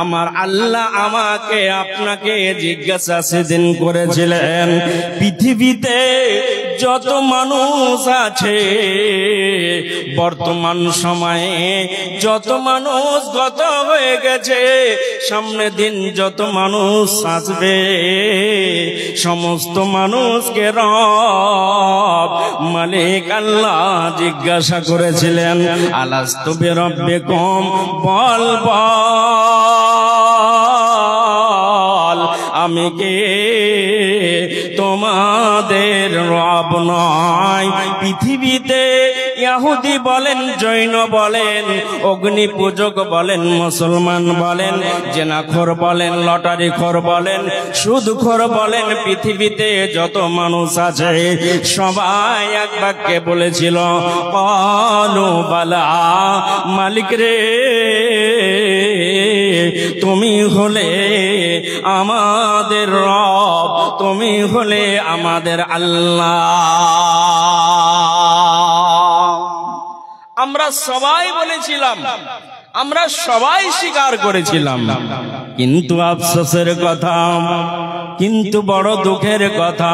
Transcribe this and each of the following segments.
আমার আল্লাহ আমাকে আপনাকে জিজ্ঞাসা সেদিন করেছিলেন, পৃথিবীতে যত মানুষ আছে বর্তমান সময়ে যত মানুষ গত হয়ে গেছে, সামনে দিন যত মানুষ আসবে, সমস্ত মানুষকে রব মালিক আল্লাহ জিজ্ঞাসা করেছিলেন, আলাস্তু বিরাব্বিকুম, বল বল আমি কে তোমাদের রব নয়? পৃথিবীতে ইহুদি বলেন, জৈন বলেন, অগ্নি পূজক বলেন, মুসলমান বলেন, জেনাখোর বলেন, লটারিখোর বলেন, সুদখোর বলেন, পৃথিবীতে যত মানুষ আছে সবাই এক বাক্যে বলেছিল, ক্বালু বালা, মালিক রে তুমি হলে আমাদের রব, তুমি হলে আমাদের আল্লাহ। আমরা সবাই বলেছিলাম, আমরা সবাই স্বীকার করেছিলাম, কিন্তু আফসোসের কথা, কিন্তু বড় দুঃখের কথা,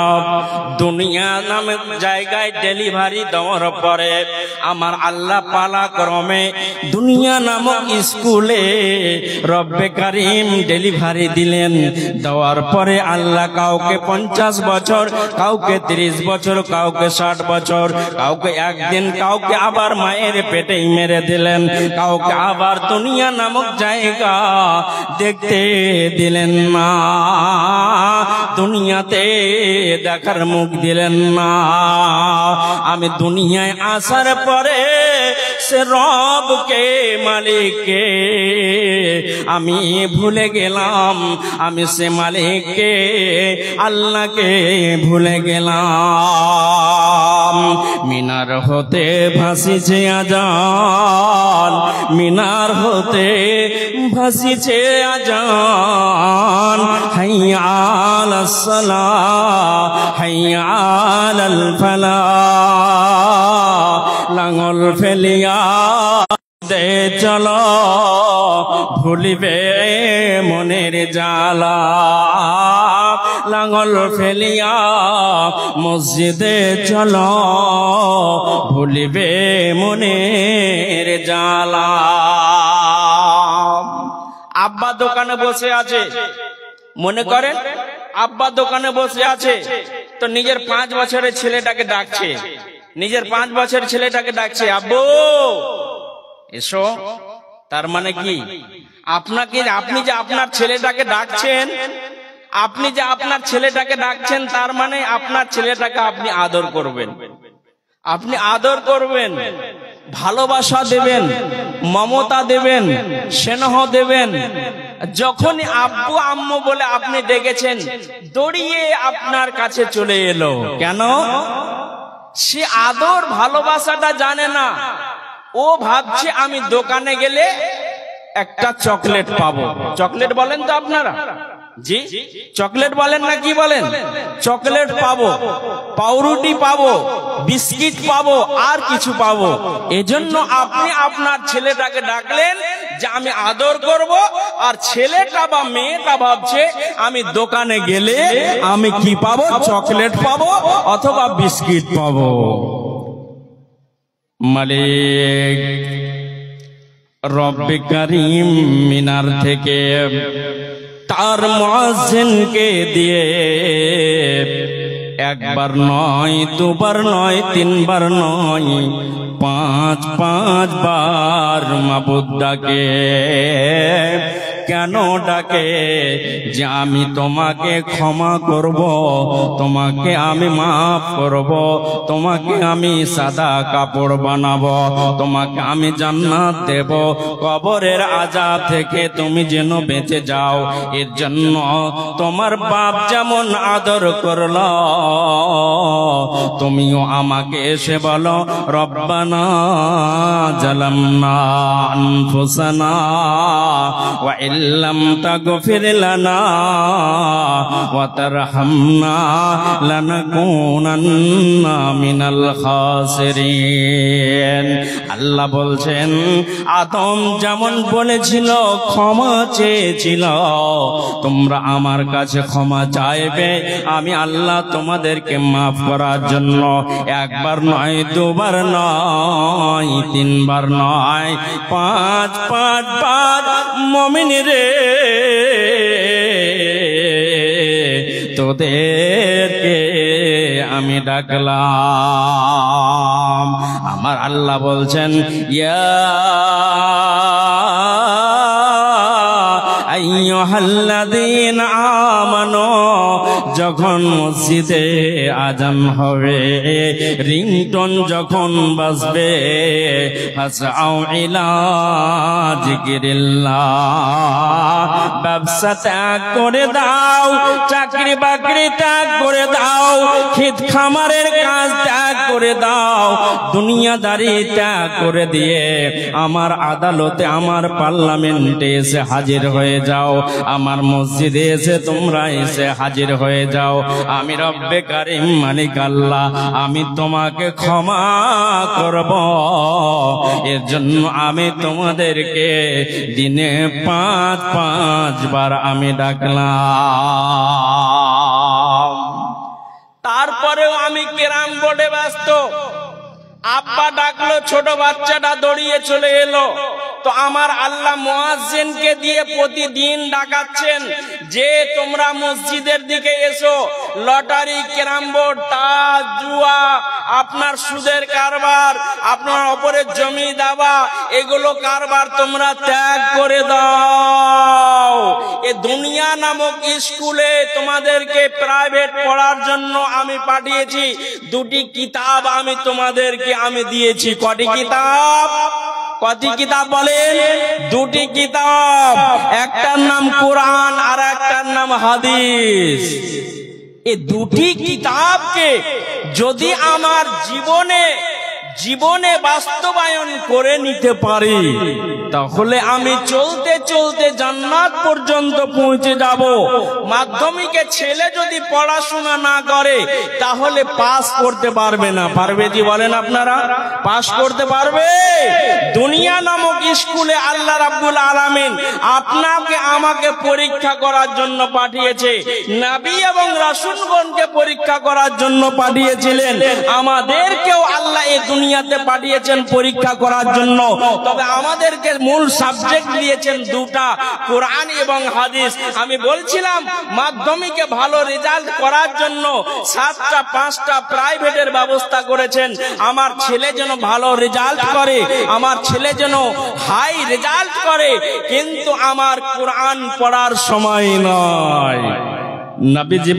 দুনিয়া নামে জায়গায় ডেলিভারি দেওয়ার পরে আমার আল্লাহ পালা ক্রমে দুনিয়া নামক স্কুলে রব্বে কারিম ডেলিভারি দিলেন। দেওয়ার পরে আল্লাহ কাউকে 50 বছর, কাউকে 30 বছর, কাউকে 60 বছর, কাউকে একদিন, কাউকে আবার মায়ের পেটেই মেরে দিলেন, কাউকে আবার দুনিয়া নামক জায়গা দেখতে দিলেন না, দুনিয়াতে দেখার মুখ দিলেন না। আমি দুনিয়ায় আসার পরে সে রবকে, মালিককে আমি ভুলে গেলাম, আমি সে মালিককে, আল্লাহকে ভুলে গেলাম। মিনার হতে ভাসিছে আজান, মিনার হতে ভাসিছে আজান, হাইয়া আলাস সালাহ, হাইয়া আলাল ফালাহ, লাঙ্গল ফেলিয়া দে চলো ভুলিবে মনের জ্বালা, লাঙ্গল ফেলিয়া মসজিদে চলো ভুলিবে মনের জ্বালা। আব্বা দোকানে বসে আছে, মনে করেন আব্বা দোকানে বসে আছে, তো নিজের 5 বছরের ছেলেটাকে ডাকছে, নিজের 5 বছরের ছেলেটাকে ডাকছে, আব্বু এসো। তার মানে কি, আপনাকে, আপনি যে আপনার ছেলেটাকে ডাকছেন, আপনি যে আপনার ছেলেটাকে ডাকছেন, তার মানে আপনার ছেলেটাকে আপনি আদর করবেন, আপনি আদর করবেন, ভালোবাসা দেবেন, মমতা দেবেন, স্নেহ দেবেন। যখনই আব্বু আম্মু বলে আপনি ডেকেছেন, দৌড়িয়ে আপনার কাছে চলে এলো, কেন? সে আদর ভালোবাসাটা জানে না, ও ভাবছে আমি দোকানে গেলে একটা চকলেট পাবো। চকলেট বলেন তো আপনারা? জি, চকলেট বলেন না কি বলেন? চকলেট পাবো, পাউরুটি পাবো, বিস্কিট পাবো, আর কিছু পাবো। এজন্য আপনি আপনার ছেলেটাকে ডাকলেন যে আমি আদর করব, আর ছেলেটা বা মেয়েটা ভাবছে আমি দোকানে গেলে আমি কি পাবো? চকলেট পাবো অথবা বিস্কিট পাবো। মালিক রব্বে কারিম মিনার থেকে তার মুয়াজ্জিনকে দিয়ে একবার নয়, দুবার নয়, 3 বার নয়, 5 বার মাবুদ ডাকে। কেন ডাকে? যে আমি তোমাকে ক্ষমা করব, তোমাকে আমি মাফ করব, তোমাকে আমি সাদা কাপড় বানাবো, তোমাকে আমি জান্নাত দেব, কবরের আযাব থেকে তুমি যেন বেঁচে যাও। এর জন্য তোমার বাপ যেমন আদর করলো, তুমিও আমাকে এসে বলো রব্বানা ربنا ظلمنا أنفسنا وإن لم تغفر لنا وترحمنا لنكونن من الخاسرين আল্লাহ বলছেন আদম যেমন বলেছিল ক্ষমা চেয়েছিল তোমরা আমার কাছে ক্ষমা চাইবে আমি আল্লাহ তোমাদেরকে মাফ করার জন্য একবার নয় দুবার নয় তিনবার নয় পাঁচ বার মুমিন রে তোদেরকে আমি ডাকলাম আমার আল্লাহ বলছেন ইয়া আইয়ুহাল্লাযীনা আমানু যখন মসজিদে আযান হবে রিংটোন যখন বাজবে ফাসআউ ইলা যিকরিল্লাহ ব্যবসা ত্যাগ করে দাও চাকরি বাকরি ত্যাগ করে দাও ক্ষেত খামারের কাজ ত্যাগ করে দাও দুনিয়াদারি ত্যাগ করে দিয়ে আমার আদালতে আমার পার্লামেন্টে এসে হাজির হয়ে যাও আমার মসজিদে এসে তোমরা এসে হাজির হয়ে যাও আমি রব্বে কারিম মালিক আল্লাহ আমি তোমাকে ক্ষমা করব এর জন্য আমি তোমাদেরকে দিনে পাঁচ বার আমি ডাকলাম তারপরেও আমি কেরাম বোর্ডে ব্যস্ত আব্বা ডাকলো ছোট বাচ্চাটা দৌড়িয়ে চলে এলো তো আমার আল্লাহ মুয়াজ্জিনকে দিয়ে প্রতিদিন ডাকাচ্ছেন যে তোমরা মসজিদের দিকে এসো লটারি ক্যারাম বোর্ড তাস জুয়া আপনার সুদের কারবার আপনার অপরের জমি দাবা এগুলো কারবার তোমরা ত্যাগ করে দাও এ দুনিয়া নামক স্কুলে তোমাদেরকে প্রাইভেট পড়ার জন্য আমি পাঠিয়েছি দুটি কিতাব আমি তোমাদেরকে আমি দিয়েছি কটি কিতাব বলেন দুটি কিতাব একটার নাম কোরআন আর একটার নাম হাদিস এই দুটি কিতাবকে যদি আমার জীবনে বাস্তবায়ন করে নিতে পারি তাহলে আমি চলতে চলতে জান্নাত পর্যন্ত পৌঁছে যাব মাধ্যমিকে ছেলে যদি পড়াশোনা না করে তাহলে পাস করতে পারবে না পারবে কি বলেন আপনারা পাস করতে পারবে দুনিয়া নামক স্কুলে আল্লাহ রাব্বুল আলামিন আপনাকে আমাকে পরীক্ষা করার জন্য পাঠিয়েছে নবী এবং রাসূলগণকে পরীক্ষা করার জন্য পাঠিয়েছিলেন আমাদেরকেও আল্লাহ এই দুনিয়াতে পাঠিয়েছেন পরীক্ষা করার জন্য তবে আমাদেরকে মূল সাবজেক্ট দিয়েছেন দুটা কোরআন এবং হাদিস আমি বলছিলাম মাধ্যমিকে ভালো রেজাল্ট করার জন্য 7টা 5টা প্রাইভেটের ব্যবস্থা করেছেন আমার ছেলে যেন ভালো রেজাল্ট করে আমার ছেলে যেন হাই রেজাল্ট করে কিন্তু আমার কোরআন পড়ার সময় নয় নবীজি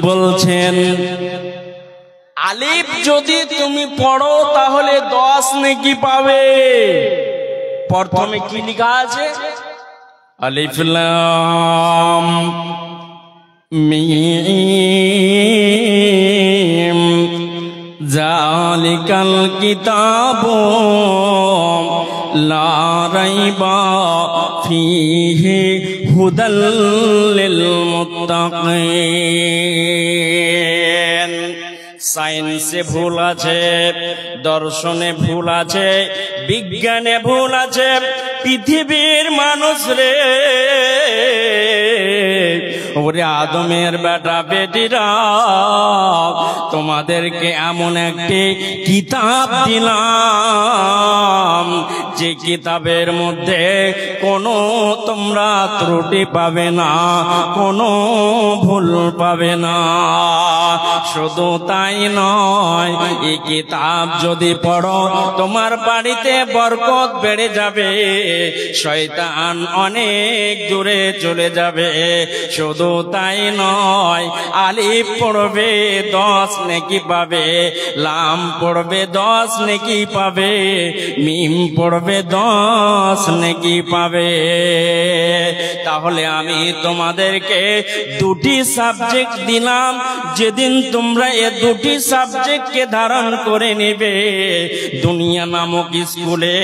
বলছেন আলিফ যদি তুমি পড়ো তাহলে 10 নেকি পাবে প্রথমে কি লেখা আছে আলিফ লাম মিম জালিকাল কিতাবু লা রাইবা ফীহি হুদাল লিল মুত্তাকিন সায়েন্সে ভুল আছে দর্শনে ভুল আছে বিজ্ঞানে ভুল আছে পৃথিবীর মানুষ রে ওরে আদমের বেটা বেটিরা তোমাদেরকে এমন একটি কিতাব দিলাম যে কিতাবের মধ্যে কোনো তোমরা ত্রুটি পাবে না কোনো ভুল পাবে না শুধু তাই নয় এই কিতাব যদি পড়ো তোমার বাড়িতে বরকত বেড়ে যাবে শয়তান অনেক দূরে চলে যাবে শুধু তাই নয় আলিফ পড়বে 10 নেকি পাবে লাম পড়বে 10 নেকি পাবে মিম পড়বে করবে 10 নেকি পাবে। তাহলে আমি তোমাদেরকে দুটি সাবজেক্ট দিলাম, যেদিন তোমরা এই দুটি সাবজেক্টকে ধারণ করে নেবে, দুনিয়া নামক স্কুলে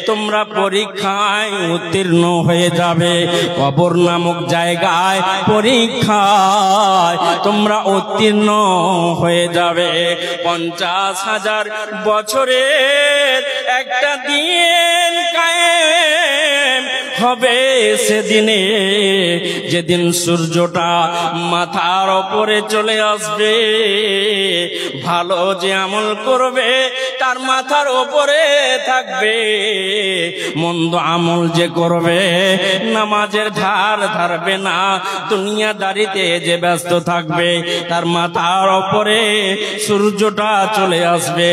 তোমরা পরীক্ষায় উত্তীর্ণ হয়ে যাবে, কবর নামক জায়গায় পরীক্ষায় তোমরা উত্তীর্ণ হয়ে যাবে। 50,000 বছরের একটা দিন কায়েম হবে সেদিনে, যেদিন সূর্যটা মাথার উপরে চলে আসবে। ভালো যে আমল করবে তার মাথার উপরে থাকবে, মন্দ আমল যে করবে নামাজের ধার ধারবে না, দুনিয়াদারিতে যে ব্যস্ত থাকবে তার মাথার উপরে সূর্যটা চলে আসবে।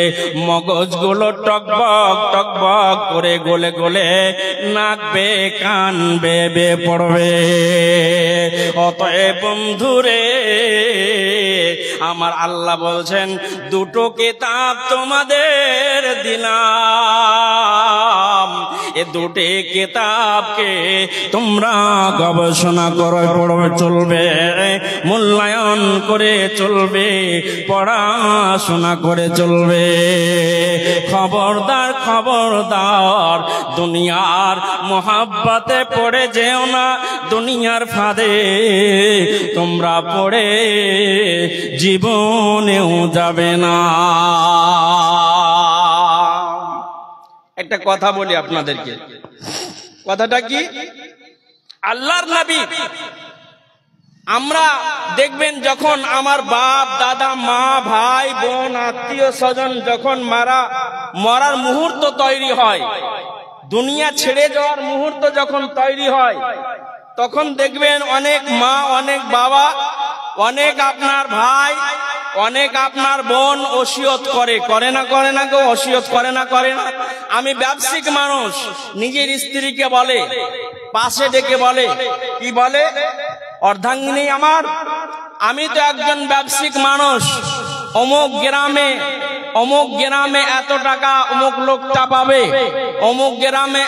মগজগুলো টকবক টকবক করে গলে গলে নাক বেয়ে কান বেয়ে পড়বে। অতএব বন্ধুরে আমার আল্লাহ বলছেন, দুটো কিতাব তোমাদের দিলাম, এ দুটি কিতাবকে তোমরা গবেষণা করে পড়বে, চলবে, মূল্যায়ন করে চলবে, পড়াশোনা করে চলবে। খবরদার খবরদার, দুনিয়ার মোহাব্বতে পড়ে যেও না, দুনিয়ার ফাঁদে তোমরা পড়ে জীবনেও যাবে না। একটা কথা বলি আপনাদেরকে, কথাটা কি? আল্লাহর নবী, আমরা দেখবেন যখন আমার বাপ দাদা মা ভাই বোন আত্মীয় স্বজন যখন মরার মুহূর্ত তৈরি হয়, দুনিয়া ছেড়ে যাওয়ার মুহূর্ত যখন তৈরি হয়, তখন দেখবেন অনেক মা, অনেক বাবা, অনেক আপনার ভাই, অনেক আপনার বোন ওসিয়ত করে না করে না গো, ওসিয়ত করে না। আমি ব্যবসায়িক মানুষ, নিজের স্ত্রীকে বলে, পাশে ডেকে বলে, কি বলে? অর্ধাঙ্গিনী আমার, আমি তো একজন ব্যবসায়িক মানুষ, অমুক গ্রামে এত টাকা অমুক লোকটা পাবে, অমুক গ্রামে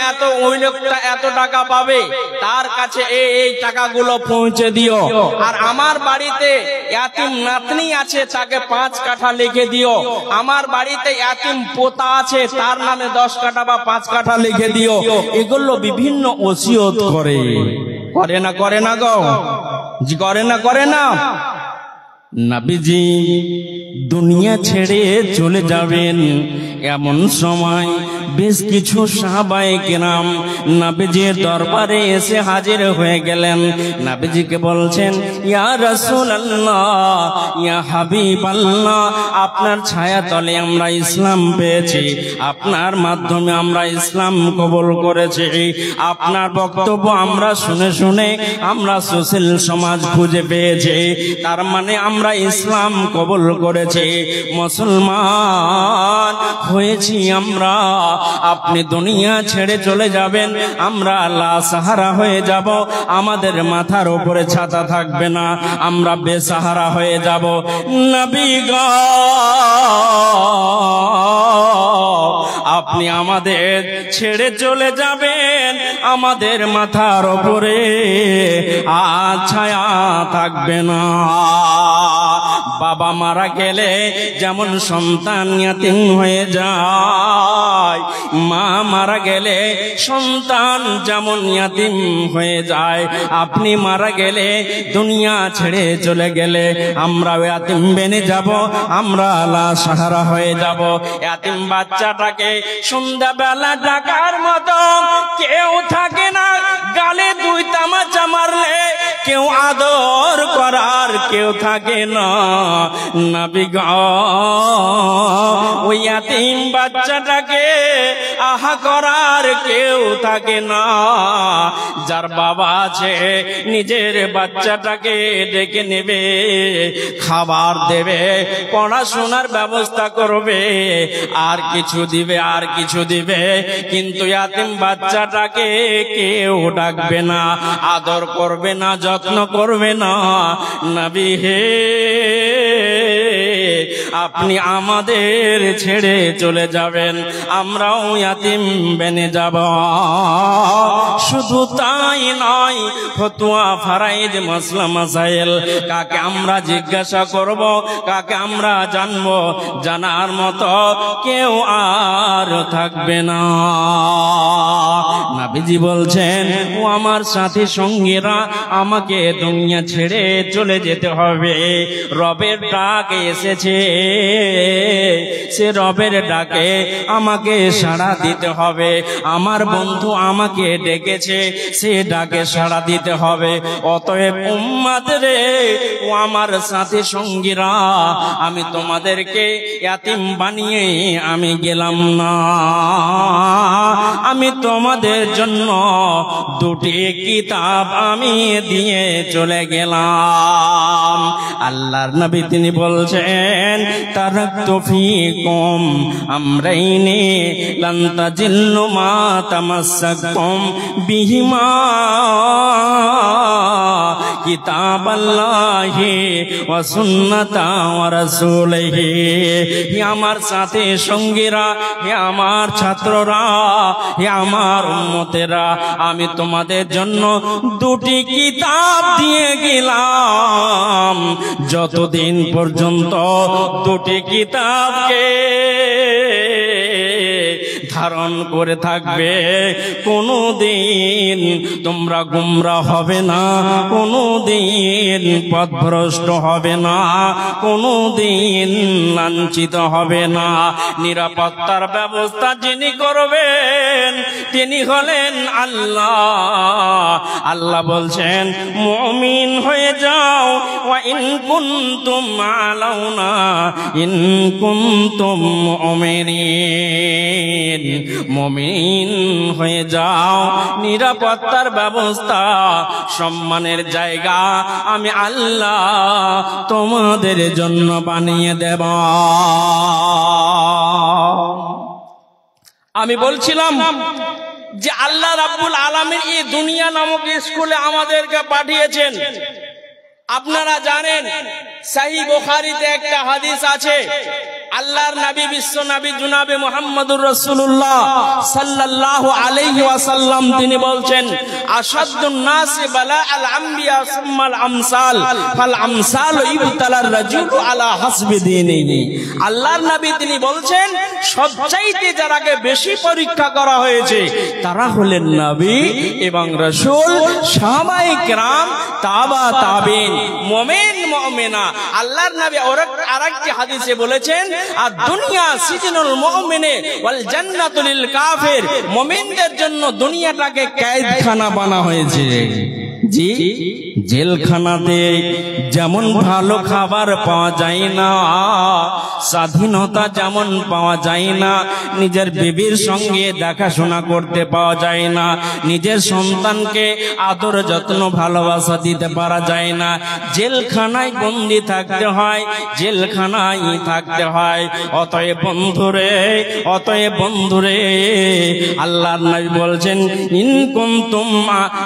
ওই লোকটা এত টাকা পাবে, তার কাছে এই টাকাগুলো পৌঁছে দিও। আর আমার বাড়িতে ইয়াতিম নাতনি আছে, তাকে 5 কাঠা লিখে দিও। আমার বাড়িতে ইয়াতিম পোতা আছে, তার নামে 10 কাঠা বা 5 কাঠা লিখে দিও। এগুলো বিভিন্ন ওসিয়ত করে না গো, করে না। নবীজি দুনিয়া ছেড়ে চলে যাবেন, এমন সময় বেশ কিছু সাহাবায়ে কেরাম নবীজির দরবারে এসে হাজির হয়ে গেলেন। নবীজিকে বলছেন, ইয়া রাসূলুল্লাহ, ইয়া হাবিবাল্লাহ, আপনার ছায়া তলে আমরা ইসলাম পেয়েছি, আপনার মাধ্যমে আমরা ইসলাম কবুল করেছি, আপনার বক্তব্য আমরা শুনে শুনে আমরা সুশীল সমাজ খুঁজে পেয়েছি, তার মানে আমরা ইসলাম কবুল করেছি, মুসলমান হয়েছি আমরা। আপনি দুনিয়া ছেড়ে চলে যাবেন, আমরা লাসাহারা হয়ে যাব, আমাদের মাথার উপরে ছাতা থাকবে না, আমরা বেসাহারা হয়ে যাব। নবী গো, আপনি আমাদের ছেড়ে চলে যাবেন, আমাদের মাথার উপরে ছায়া থাকবে না। বাবা মারা গেলে যেমন সন্তান ইয়াতীম হয়ে যায়, মা মারা গেলে সন্তান যেমন ইয়াতীম হয়ে যায়, আপনি মারা গেলে, দুনিয়া ছেড়ে চলে গেলে আমরা ইয়াতীম বেনে যাব, আমরা লাসাহারা হয়ে যাব। ইয়াতীম বাচ্চাটাকে সন্ধ্যাবেলা ডাকার মতো কেউ থাকে না, গালে 2 তামাচা মারলে কেউ আদর করার কেউ থাকে না। নবী গো, ওই ইয়াতীম বাচ্চাটাকে আহা করার কেউ থাকে না। যার বাবা আছে নিজের বাচ্চাটাকে ডেকে নেবে, খাবার দেবে, পড়াশোনার ব্যবস্থা করবে, আর কিছু দিবে, কিন্তু ইয়াতীম বাচ্চাটাকে কেউ ডাকবে না, আদর করবে না, যত্ন করবে না। নবী হে, আপনি আমাদের ছেড়ে চলে যাবেন, আমরাও ইয়াতিম বেনে যাব। শুধু তাই নয়, ফতোয়া ফারাইদ মাসলা মাসাইল কাকে আমরা জিজ্ঞাসা করব, কাকে আমরা জানব, জানার মতো কেউ আর থাকবে না। নবীজি বলছেন, ও আমার সাথী সঙ্গীরা, আমাকে দুনিয়া ছেড়ে চলে যেতে হবে। রবের ডাক এসেছে, সে রবের ডাকে আমাকে সাড়া দিতে হবে। আমার বন্ধু আমাকে ডেকেছে, সে ডাকে সাড়া দিতে হবে। অতএব উম্মত রে, ও আমার সাথী সঙ্গীরা, আমি তোমাদেরকে ইয়াতিম বানিয়ে আমি গেলাম না। আমি তোমাদের জন্য দুটি কিতাব আমি দিয়ে চলে গেলাম। আল্লাহর নবী তিনি বলছেন, তারাকতু ফীকুম আমরাইনি লান তাজিল্লু মা তামাসসাকতুম বিহিমা কিতাবাল্লাহি ওয়া সুন্নাতা ওয়া রাসূলিহি। হে আমার সাথে সঙ্গীরা, হে আমার ছাত্ররা, হে আমার উম্মতেরা, আমি তোমাদের জন্য দুটি কিতাব দিয়ে গেলাম। যতদিন পর্যন্ত দুটি কিতাবকে ধারণ করে থাকবে, কোনদিন তোমরা গুমরা হবে না, কোনদিন পথভ্রষ্ট হবে না, কোনদিন লাঞ্ছিত হবে না। নিরাপত্তার ব্যবস্থা যিনি করবেন তিনি হলেন আল্লাহ। আল্লাহ বলছেন, মুমিন হয়ে যাও, ওয়া ইন কুনতুম আলাউনা ইন কুনতুম মুমিনিন। মুমিন হয়ে যাও, নিরাপত্তার ব্যবস্থা, সম্মানের জায়গা আমি আল্লাহ তোমাদের জন্য বানিয়ে দেব। আমি বলছিলাম যে আল্লাহ রাব্বুল আলামিন এই দুনিয়া নামক স্কুলে আমাদেরকে পাঠিয়েছেন। আপনারা জানেন, সহিহ বুখারীতে একটা হাদিস আছে, আল্লাহর নবী বিশ্ব নবী জনাবে মুহাম্মদুর রাসূলুল্লাহ সাল্লাল্লাহু আলাইহি ওয়াসাল্লাম তিনি বলছেন, আশাদ্দুন নাসি বালাআল আমবিয়া সুম্মাল আমসাল ফাল আমসাল ইবতালার রাজুলু আলা হাসবি দীনিহি। আল্লাহর নবী তিনি বলছেন, সবচাইতে যারাকে বেশি পরীক্ষা করা হয়েছে তারা হলেন নবী এবং রাসূল, সাহাবায়ে কেরাম, তাবা তাবিন, মুমিন মুমিনা। আল্লাহর নবী আরেকটি হাদিসে বলেছেন, আর দুনিয়া সিজনুল মুমিনে ওয়াল জান্নাতু লিল কাফির। মুমিনদের জন্য দুনিয়াটাকে কয়েদখানা বানা হয়েছে। জি, জেলখানাতে যেমন ভালো খাবার পাওয়া যায় না, স্বাধীনতা যেমন পাওয়া যায় না, নিজের বিবির সঙ্গে দেখাশোনা করতে পাওয়া যায় না, নিজের সন্তানকে আদর যত্ন ভালোবাসা দিতে পারা যায় না, জেলখানায় বন্দি থাকতে হয়, জেলখানায় থাকতে হয়। অতএব বন্ধুরে, অতএব বন্ধুরে, আল্লাহর নবী বলছেন, ইন কুনতুম,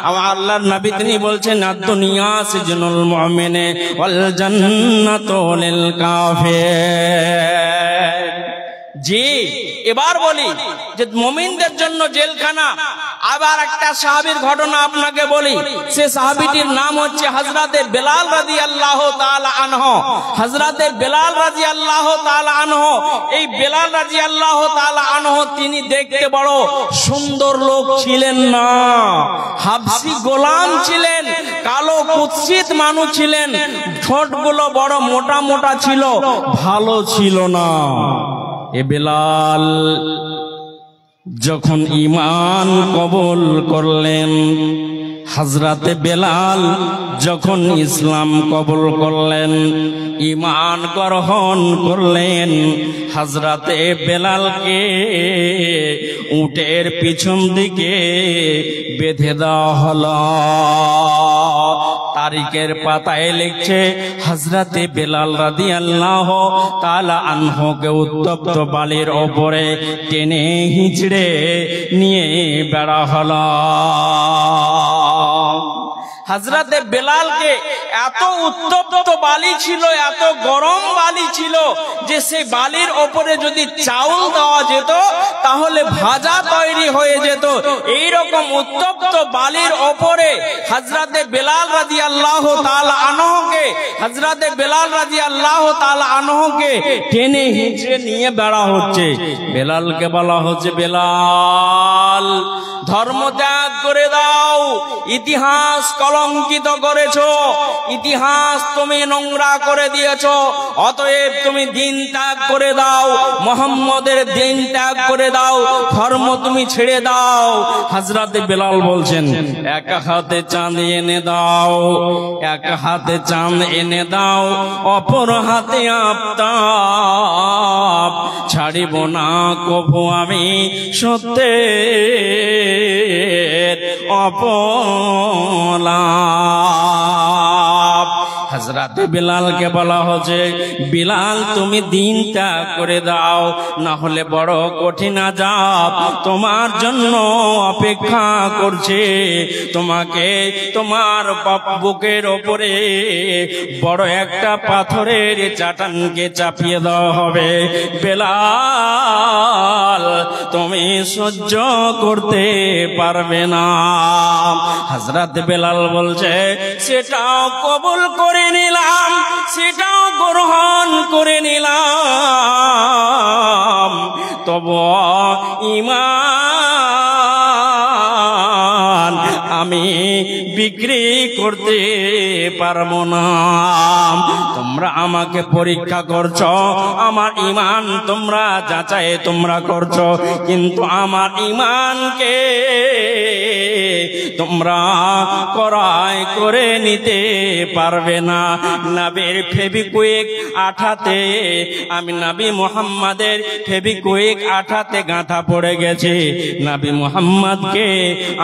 আল্লাহর নবী তিনি বলছেন, দুনিয়া সিজনুল মুমিনে ওয়াল জান্নাতু লিল কাফির। জি, এবার বলি যে মুমিনদের জন্য জেলখানা। আবার একটা সাহাবীর ঘটনা আপনাকে বলি, সে সাহাবীটির নাম হচ্ছে হযরতে বেলাল রাদিয়াল্লাহু তাআলা আনহু। হযরতে বেলাল রাদিয়াল্লাহু তাআলা আনহু, এই বেলাল রাদিয়াল্লাহু তাআলা আনহু তিনি দেখতে বড় সুন্দর লোক ছিলেন না, হাবশী গোলাম ছিলেন, কালো কুৎসিত মানুষ ছিলেন, ঠোঁটগুলো বড় মোটা মোটা ছিল, ভালো ছিল না। এ বেলাল যখন ঈমান কবুল করলেন, হযরতে বেলাল যখন ইসলাম কবুল করলেন, ঈমান গ্রহণ করলেন, হযরতে বেলালকে উটের পিছন দিকে বেঁধে দেওয়া হলো। তারিখের পাতায় লিখছে, হযরতে বেলাল রাদিয়াল্লাহু তাআলা আনহুকে উত্তপ্ত বালির ওপরে টেনে হিঁচড়ে নিয়ে বেড়া হলো। হযরতে বেলালকে এত উত্তপ্ত বালি ছিল, এত গরম বালি ছিল যে সেই বালির ওপরে যদি চাউল দেওয়া যেত তাহলে ভাজা তৈরি হয়ে যেত। এই রকম উত্তপ্ত বালির ওপরে হযরতে বেলাল রাদিয়াল্লাহু তাআলা আনহুকে টেনে হিঁচড়ে নিয়ে বেড়া হচ্ছে। বেলালকে বলা হচ্ছে, বেলাল ধর্ম ত্যাগ করে দাও, ইতিহাস কলঙ্কিত করেছো, ইতিহাস তুমি নোংরা করে দিয়েছো, অতএব তুমি দিন ত্যাগ করে দাও, মুহাম্মদের দিন ত্যাগ করে দাও, ধর্ম তুমি ছেড়ে দাও। হযরতে বেলাল বলছেন, এক হাতে চাঁদ এনে দাও, এক হাতে চাঁদ এনে দাও, অপর হাতে আফতাব, ছাড়িব না কভু আমি সত্যের অপলাপ। হযরতে বেলালকে বলা হচ্ছে, বেলাল তুমি দিন ত্যাগ করে দাও, না হলে বড় কঠিন আযাব তোমার জন্য অপেক্ষা করছে। তোমাকে তোমার বুকের ওপরে বড় একটা পাথরের চাটানকে চাপিয়ে দেওয়া হবে। বেলাল তুমি সহ্য করতে পারবে না। হযরত বেলাল বলছে, সেটাও কবুল করে নিলাম, সেটাও গ্রহণ করে নিলাম, তবু ঈমান আমি বিক্রি করতে পারবো না। তোমরা আমাকে পরীক্ষা করছো, আমার ঈমান তোমরা যাচাই তোমরা করছো, কিন্তু আমার ঈমানকে তোমরা ক্রয় করে নিতে পারবে না। নবীর ফেভিকুইক আঠাতে, আমি নবী মুহাম্মাদের ফেভিকুইক আঠাতে গাঁথা পড়ে গেছে। নবী মুহাম্মদকে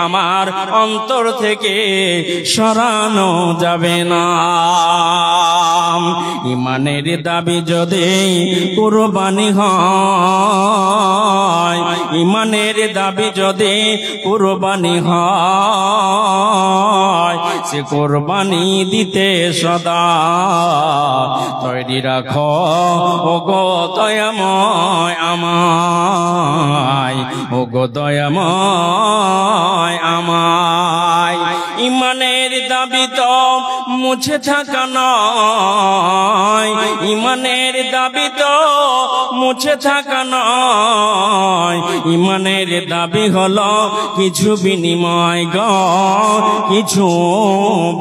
আমার অন্তর থেকে সরানো যাবে না। ঈমানের দাবি যদি কুরবানি হয়, ঈমানের দাবি যদি কুরবানি হয়, সে কুরবানি দিতে সদা তৈরি রাখো ওগো দয়াময় আমায়, ওগো দয়াময় আমায়। ঈমানের দাবি তো মুছে থাকা নয়, ঈমানের দাবি তো মুছে থাকা নয়, ঈমানের দাবি হলো কিছু বিনিময় গো, কিছু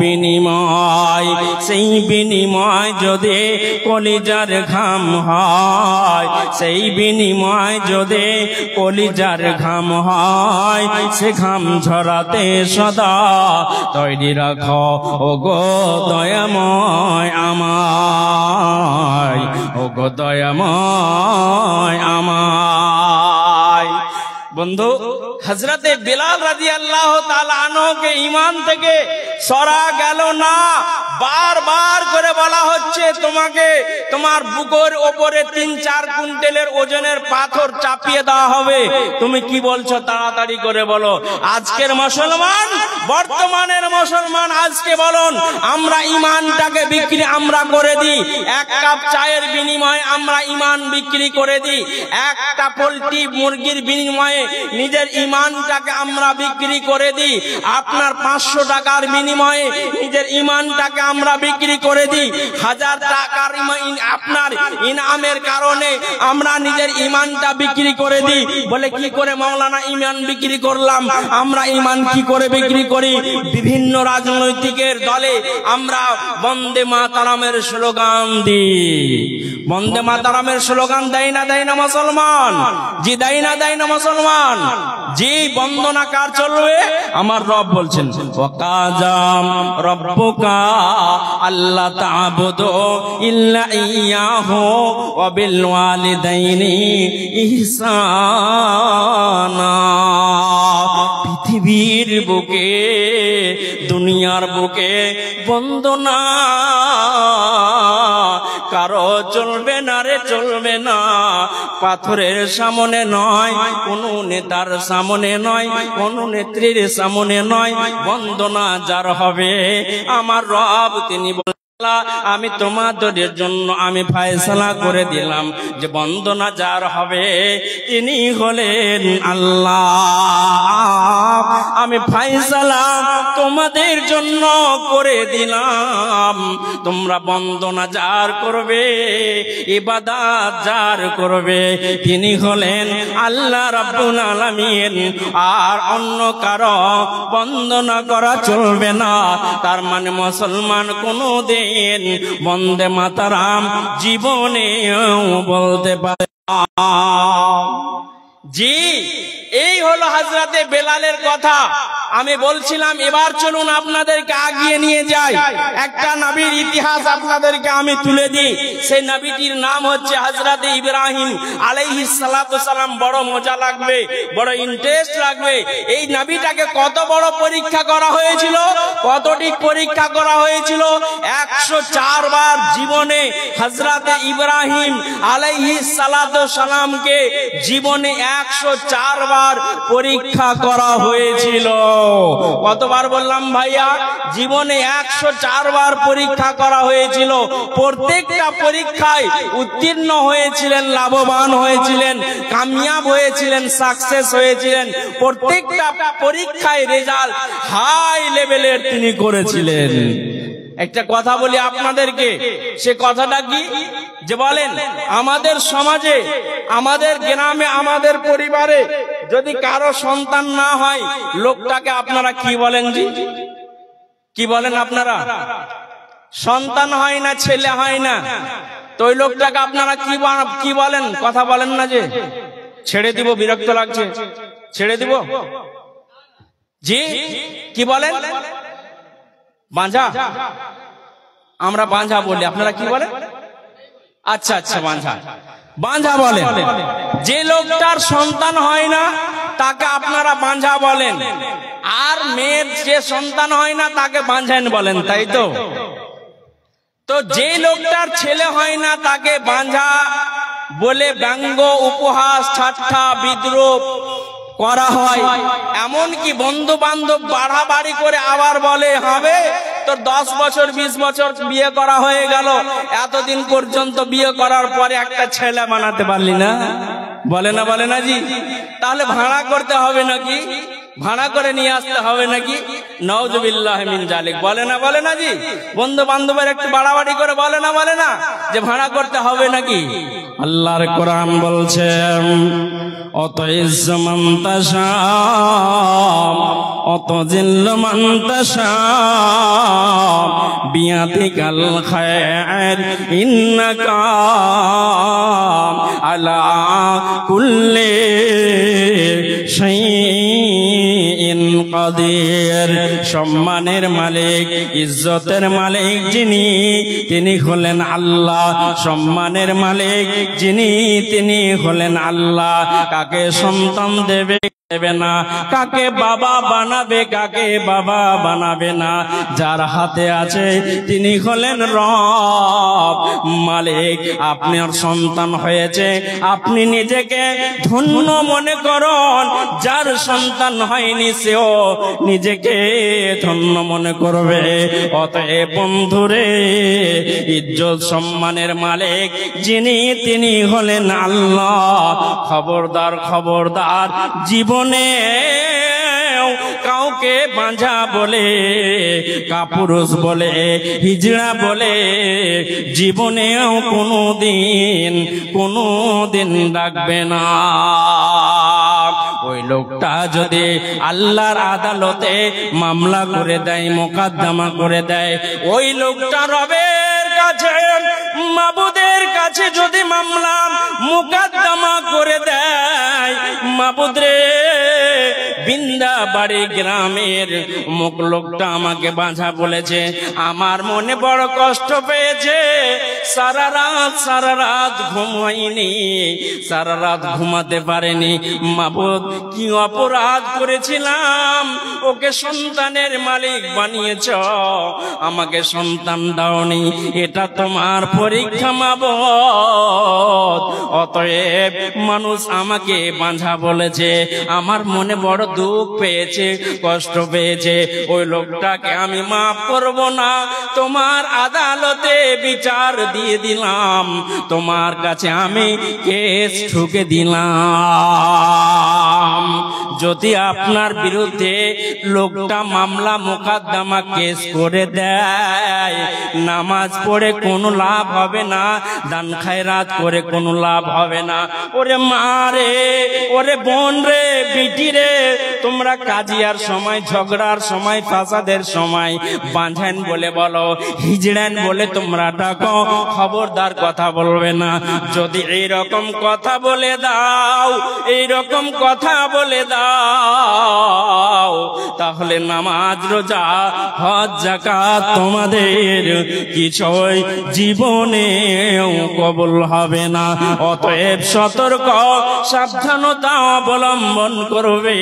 বিনিময়। সেই বিনিময় যদি কলিজার ঘাম হয়, সেই বিনিময় যদি কলিজার ঘাম হয়, সে ঘাম ঝরাতে সদা তৈরি রাখো ওগো দয়াময় আমায়, ওগো দয়াময় আমায়। বন্ধু, হযরতে বেলাল রাদিয়াল্লাহু তাআলা আনহুকে ঈমান থেকে সরা গেল না। বারবার করে বলা হচ্ছে, তোমাকে তোমার বুকের ওপরে 3-4 কুইন্টালের ওজনের পাথর চাপিয়ে দেওয়া হবে। তুমি কি বলছো? তাড়াতাড়ি করে বলো। আজকের মুসলমান, বর্তমানের মুসলমান আজকে বলুন, আমরা ঈমানটাকে বিক্রি আমরা করে দিই। এক কাপ চায়ের বিনিময়ে আমরা ঈমান বিক্রি করে দিই। একটা পোল্ট্রি মুরগির বিনিময়ে নিজের ঈমানটাকে আমরা বিক্রি করে দিই। আপনার 500 টাকার বিনিময়ে নিজের ঈমানটাকে আমরা বিক্রি করে দিই। 1000 টাকার আপনার ইনামের কারণে আমরা নিজের ঈমানটা বিক্রি করে দিই। বলে কি করে মাওলানা ঈমান বিক্রি করলাম? আমরা ঈমান কি করে বিক্রি করি? বিভিন্ন রাজনৈতিকের দলে আমরা বন্দে মাতারামের স্লোগান দিই। বন্দে মাতারামের স্লোগান দেয় না দেয় না মুসলমান? জি দেয় না দেয় না মুসলমান? জি, বন্দনা কার চলবে? আমার রব বলছেন, ওয়াকাজাম রব্বুকা আল্লা তা'বুদু ইল্লা ইয়াহু ওয়া বিল ওয়ালিদাইনি ইহসানা। পৃথিবীর বুকে, দুনিয়ার বুকে বন্দনা কারো চলবে না রে চলবে না, পাথরের সামনে নয়, কোনো নেতার সামনে নয়, কোনো নেত্রীর সামনে নয়, বন্দনা যার হবে আমার রব তিনি আমি তোমাদের জন্য আমি ফয়সালা করে দিলাম যে বন্দনা যার হবে তিনি হলেন আল্লাহ। আমি ফয়সালা তোমাদের জন্য করে দিলাম, তোমরা বন্দনা যার করবে, ইবাদত যার করবে তিনি হলেন আল্লাহ রাব্বুল আলামিন। আর অন্য কারো বন্দনা করা চলবে না। তার মানে মুসলমান কোনো দিন বন্দে মাতারাম জীবনেও বলতে পারে। জি, এই হলো হযরতে বেলালের কথা। আমি বলছিলাম এবার চলুন আপনাদেরকে আগিয়ে নিয়ে যাই, একটা নবীর ইতিহাস আপনাদেরকে আমি তুলে দিই। সেই নবীটির নাম হচ্ছে হযরতে ইব্রাহিম আলাইহিস সালাতু সালাম। বড় মজা লাগবে, বড় ইন্টারেস্ট লাগবে। এই নবীটাকে কত বড় পরীক্ষা করা হয়েছিল, কতটি পরীক্ষা করা হয়েছিল। 104 বার জীবনে হযরতে ইব্রাহিম আলাইহিস সালাতু সালামকে জীবনে 104 বার পরীক্ষা করা হয়েছিল। কতবার বললাম ভাইয়া? জীবনে 104 বার পরীক্ষা করা হয়েছিল। প্রত্যেকটা পরীক্ষায় উত্তীর্ণ হয়েছিলেন, লাভবান হয়েছিলেন, কামিয়াব হয়েছিলেন, সাকসেস হয়েছিলেন। প্রত্যেকটা পরীক্ষায় রেজাল্ট হাই লেভেলের তিনি করেছিলেন। একটা কথা বলি আপনাদেরকে, সে কথাটা কি যে বলেন আমাদের সমাজে, আমাদের গ্রামে, আমাদের পরিবারে যদি কারো সন্তান না হয়, লোকটাকে আপনারা কি বলেন? জি, কি বলেন আপনারা? সন্তান হয় না, ছেলে হয় না, তো ওই লোকটাকে আপনারা কি বলেন? কথা বলেন না যে ছেড়ে দিব, বিরক্ত লাগছে, ছেড়ে দিব। জি, কি বলেন? বাঁঝা। আমরা বাঁঝা বলি, আপনারা কি বলেন? আচ্ছা আচ্ছা, বাঁঝা, বাঁঝা বলেন। যে লোকটার সন্তান হয় না তাকে আপনারা বাঁঝা বলেন, আর মেয়ের যে সন্তান হয় না তাকে বাঁঝেন বলেন, তাই তো? তো যে লোকটার ছেলে হয় না তাকে বাঁঝা বলে ব্যঙ্গ, উপহাস, ঠাট্টা, বিদ্রূপ করা হয়। এমনকি বন্ধু বান্ধব বাড়াবাড়ি করে আবার বলে হবে তোর 10 বছর 20 বছর বিয়ে করা হয়ে গেল, এতদিন পর্যন্ত বিয়ে করার পরে একটা ছেলে বানাতে পারলি না, বলে না? বলে না জি? তাহলে ভাড়া করতে হবে নাকি? ভাড়া করে নিয়ে আসতে হবে নাকি? নাউজুবিল্লাহ মিন জালিক। বলে না? বলে না জি? বন্ধু বান্ধবের একটু বাড়াবাড়ি করে বলে না? বলে না যে ভাড়া করতে হবে নাকি? আল্লাহর কোরআন বলছে অত ইজ্জু মান তাশা অত জিল্লু মান তাশা বিয়াদিকাল খায়র ইন্নাকা আলা কুল্লি শাইইন কাদির। সম্মানের মালিক, ইজ্জতের মালিক যিনি, তিনি হলেন আল্লাহ। সম্মানের মালিক যিনি, তিনি হলেন আল্লাহ। কাকে সন্তান দেবে, দেবে না, কাকে বাবা বানাবে, কাকে বাবা বানাবে না, যার হাতে আছে তিনি হলেন রব, মালিক। আপনার সন্তান হয়েছে, আপনি নিজেকে ধন্য মনে করুন। যার সন্তান হয়নি সেও নিজেকে ধন্য মনে করবে। অতএব বন্ধুরে, ইজ্জত সম্মানের মালিক যিনি, তিনি হলেন আল্লাহ। খবরদার, খবরদার, জীবনে কাউকে বাঁঝা বলে, কাপুরুষ বলে, হিজড়া বলে জীবনেও কোনোদিন ডাকবে না। ওই লোকটা যদি আল্লাহর আদালতে মামলা করে দেয়, মোকদ্দমা করে দেয়, ওই লোকটা রবের কাছে, মাবুদের কাছে যদি মামলা মোকদ্দমা করে দেয়, মাবুদ রে, বৃন্দাবাড়ি গ্রামের মুখ লোকটা আমাকে বাঁধা বলেছে। আমার মনে বড় কষ্ট পেয়েছে, সারা রাত ঘুম হয়নি, সারা রাত ঘুমাতে পারেনি। মাবুদ, কি অপরাধ করেছিলাম? ওকে সন্তানের মালিক বানিয়েছ, আমাকে সন্তান দাওনি, এটা তোমার পরীক্ষা মাবুদ। অতএব মানুষ আমাকে বাঁধা বলেছে, আমার মনে বড় দুঃখ পেয়েছে, কষ্ট পেয়েছে। ওই লোকটাকে আমি মাফ করব না, তোমার আদালতে বিচার দিয়ে দিলাম, তোমার কাছে আমি কেস ঠুকে দিলাম। যদি আপনার বিরুদ্ধে লোকটা মামলা মোকদ্দমা কেস করে দেয়, নামাজ পড়ে কোনো লাভ হবে না, দান খায়রাত করে কোনো লাভ হবে না। ওরে মা রে, ওরে বোন রে, বিটি রে, তোমরা কাজিয়ার সময়, ঝগড়ার সময়, ফাসাদের সময় বাঁধেন বলে বলো, হিজড়েন বলে তোমরা ডাকো, খবরদার কথা বলবে না। যদি এইরকম কথা বলে দাও, এইরকম কথা বলে দাও, তাহলে নামাজ, রোজা, হজ, যাকাত তোমাদের কিছুই জীবনেও কবুল হবে না। অতএব সতর্ক, সাবধানতা অবলম্বন করবে।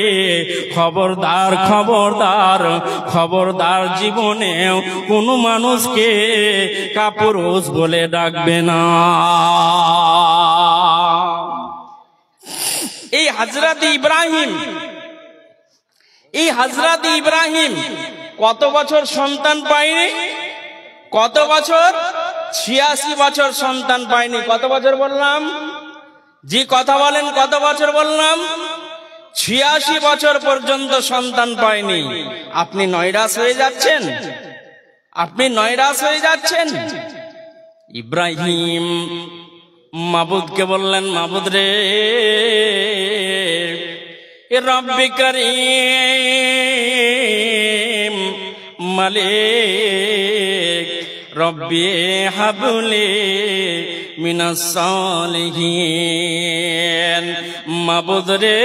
খবরদার, খবরদার, খবরদার, জীবনেও কোনো মানুষকে কাপুরুষ বলে ডাকবে না। এই হযরত ইব্রাহিম কত বছর সন্তান পায়নি? কত বছর? 86 বছর সন্তান পায়নি। কত বছর বললাম? জি কথা বলেন, কত বছর বললাম? 86 বছর পর্যন্ত সন্তান পায়নি। আপনি নৈরাশ হয়ে যাচ্ছেন? আপনি নৈরাশ হয়ে যাচ্ছেন? ইব্রাহিম মাবুদকে বললেন, মাবুদ রে, রব্বি করিম মালিক, রব্বি হাবলি মিনাস সালিহিন। মাবুদ রে,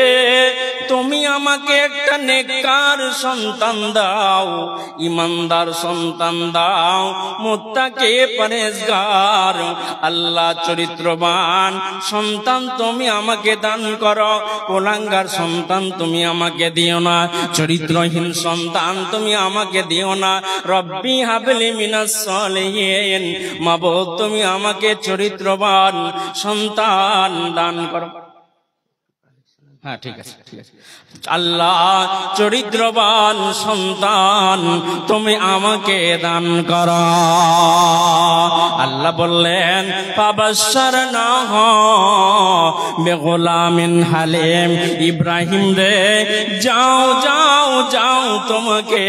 তুমি আমাকে একটা নেককার সন্তান দাও, ইমানদার সন্তান দাও, মুত্তাকি পরহেজগার, আল্লাহ চরিত্রবান সন্তান তুমি আমাকে দান করো। কুলাঙ্গার সন্তান তুমি আমাকে দিও না, চরিত্রহীন সন্তান তুমি আমাকে দিও না। রব্বি হাবলি মিনাস সালিহিন, মাবুদ তুমি আমাকে চরিত্রবান সন্তান দান করো। হ্যাঁ, ঠিক আছে, ঠিক আছে। আল্লাহ চরিত্রবান সন্তান তুমি আমাকে দান করো। আল্লাহ বললেন, ফাবাশশারনাহু বিগুলামিন হালিম। ইব্রাহিম রে, যাও যাও যাও, তোমাকে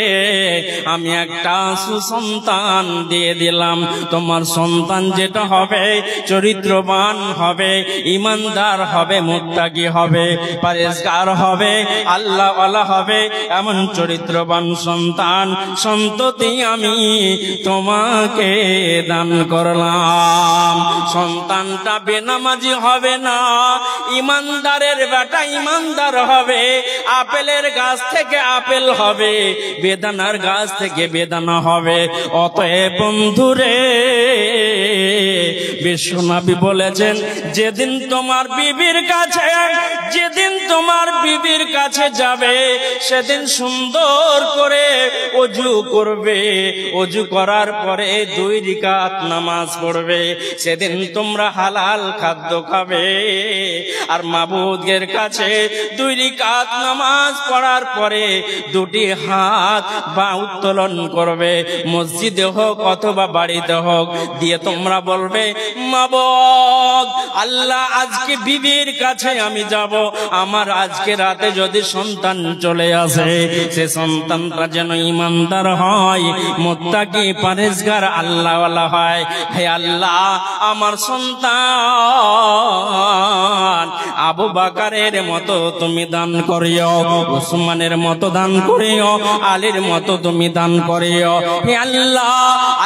আমি একটা সুসন্তান দিয়ে দিলাম। তোমার সন্তান যেটা হবে, চরিত্রবান হবে, ইমানদার হবে, মুত্তাকি হবে, পরহেজগার হবে, আল্লাহ ওয়ালা হবে, এমন চরিত্রবান সন্তান সন্ততি আমি তোমাকে দান করলাম। সন্তানটা বেনামাজি হবে না, ইমানদারের বেটা ইমানদার হবে, আপেলের গাছ থেকে আপেল হবে, বেদানার গাছ থেকে বেদানা হবে। অতএব বন্ধুরে, বিশ্বনবী বলেছেন, যেদিন তোমার বিবির কাছে, যেদিন তোমার বিবির কাছে যাবে, সেদিন সুন্দর করে ওযু করবে, ওযু করার পরে 2 রাকাত নামাজ পড়বে। সেদিন তোমরা হালাল খাদ্য খাবে। আর মাবুদের কাছে 2 রাকাত নামাজ পড়ার পরে 2টি হাত বা উত্তোলন করবে, মসজিদে হোক অথবা বাড়িতে হোক, দিয়ে তোমরা বলবে, মাবুদ আল্লাহ, আজকে বিবির কাছে আমি যাব, আমার আজকে রাতে যদি সন্তান চলে আসে, সে সন্তানটা যেন ইমানদার হয়, মুত্তাকি পরহেজগার, আল্লাহ ওয়ালা হয়। হে আল্লাহ, আমার সন্তান আবু বকরের মতো তুমি দান করিও, উসমানের মতো দান করিও, আলীর মতো তুমি দান করিও। হে আল্লাহ,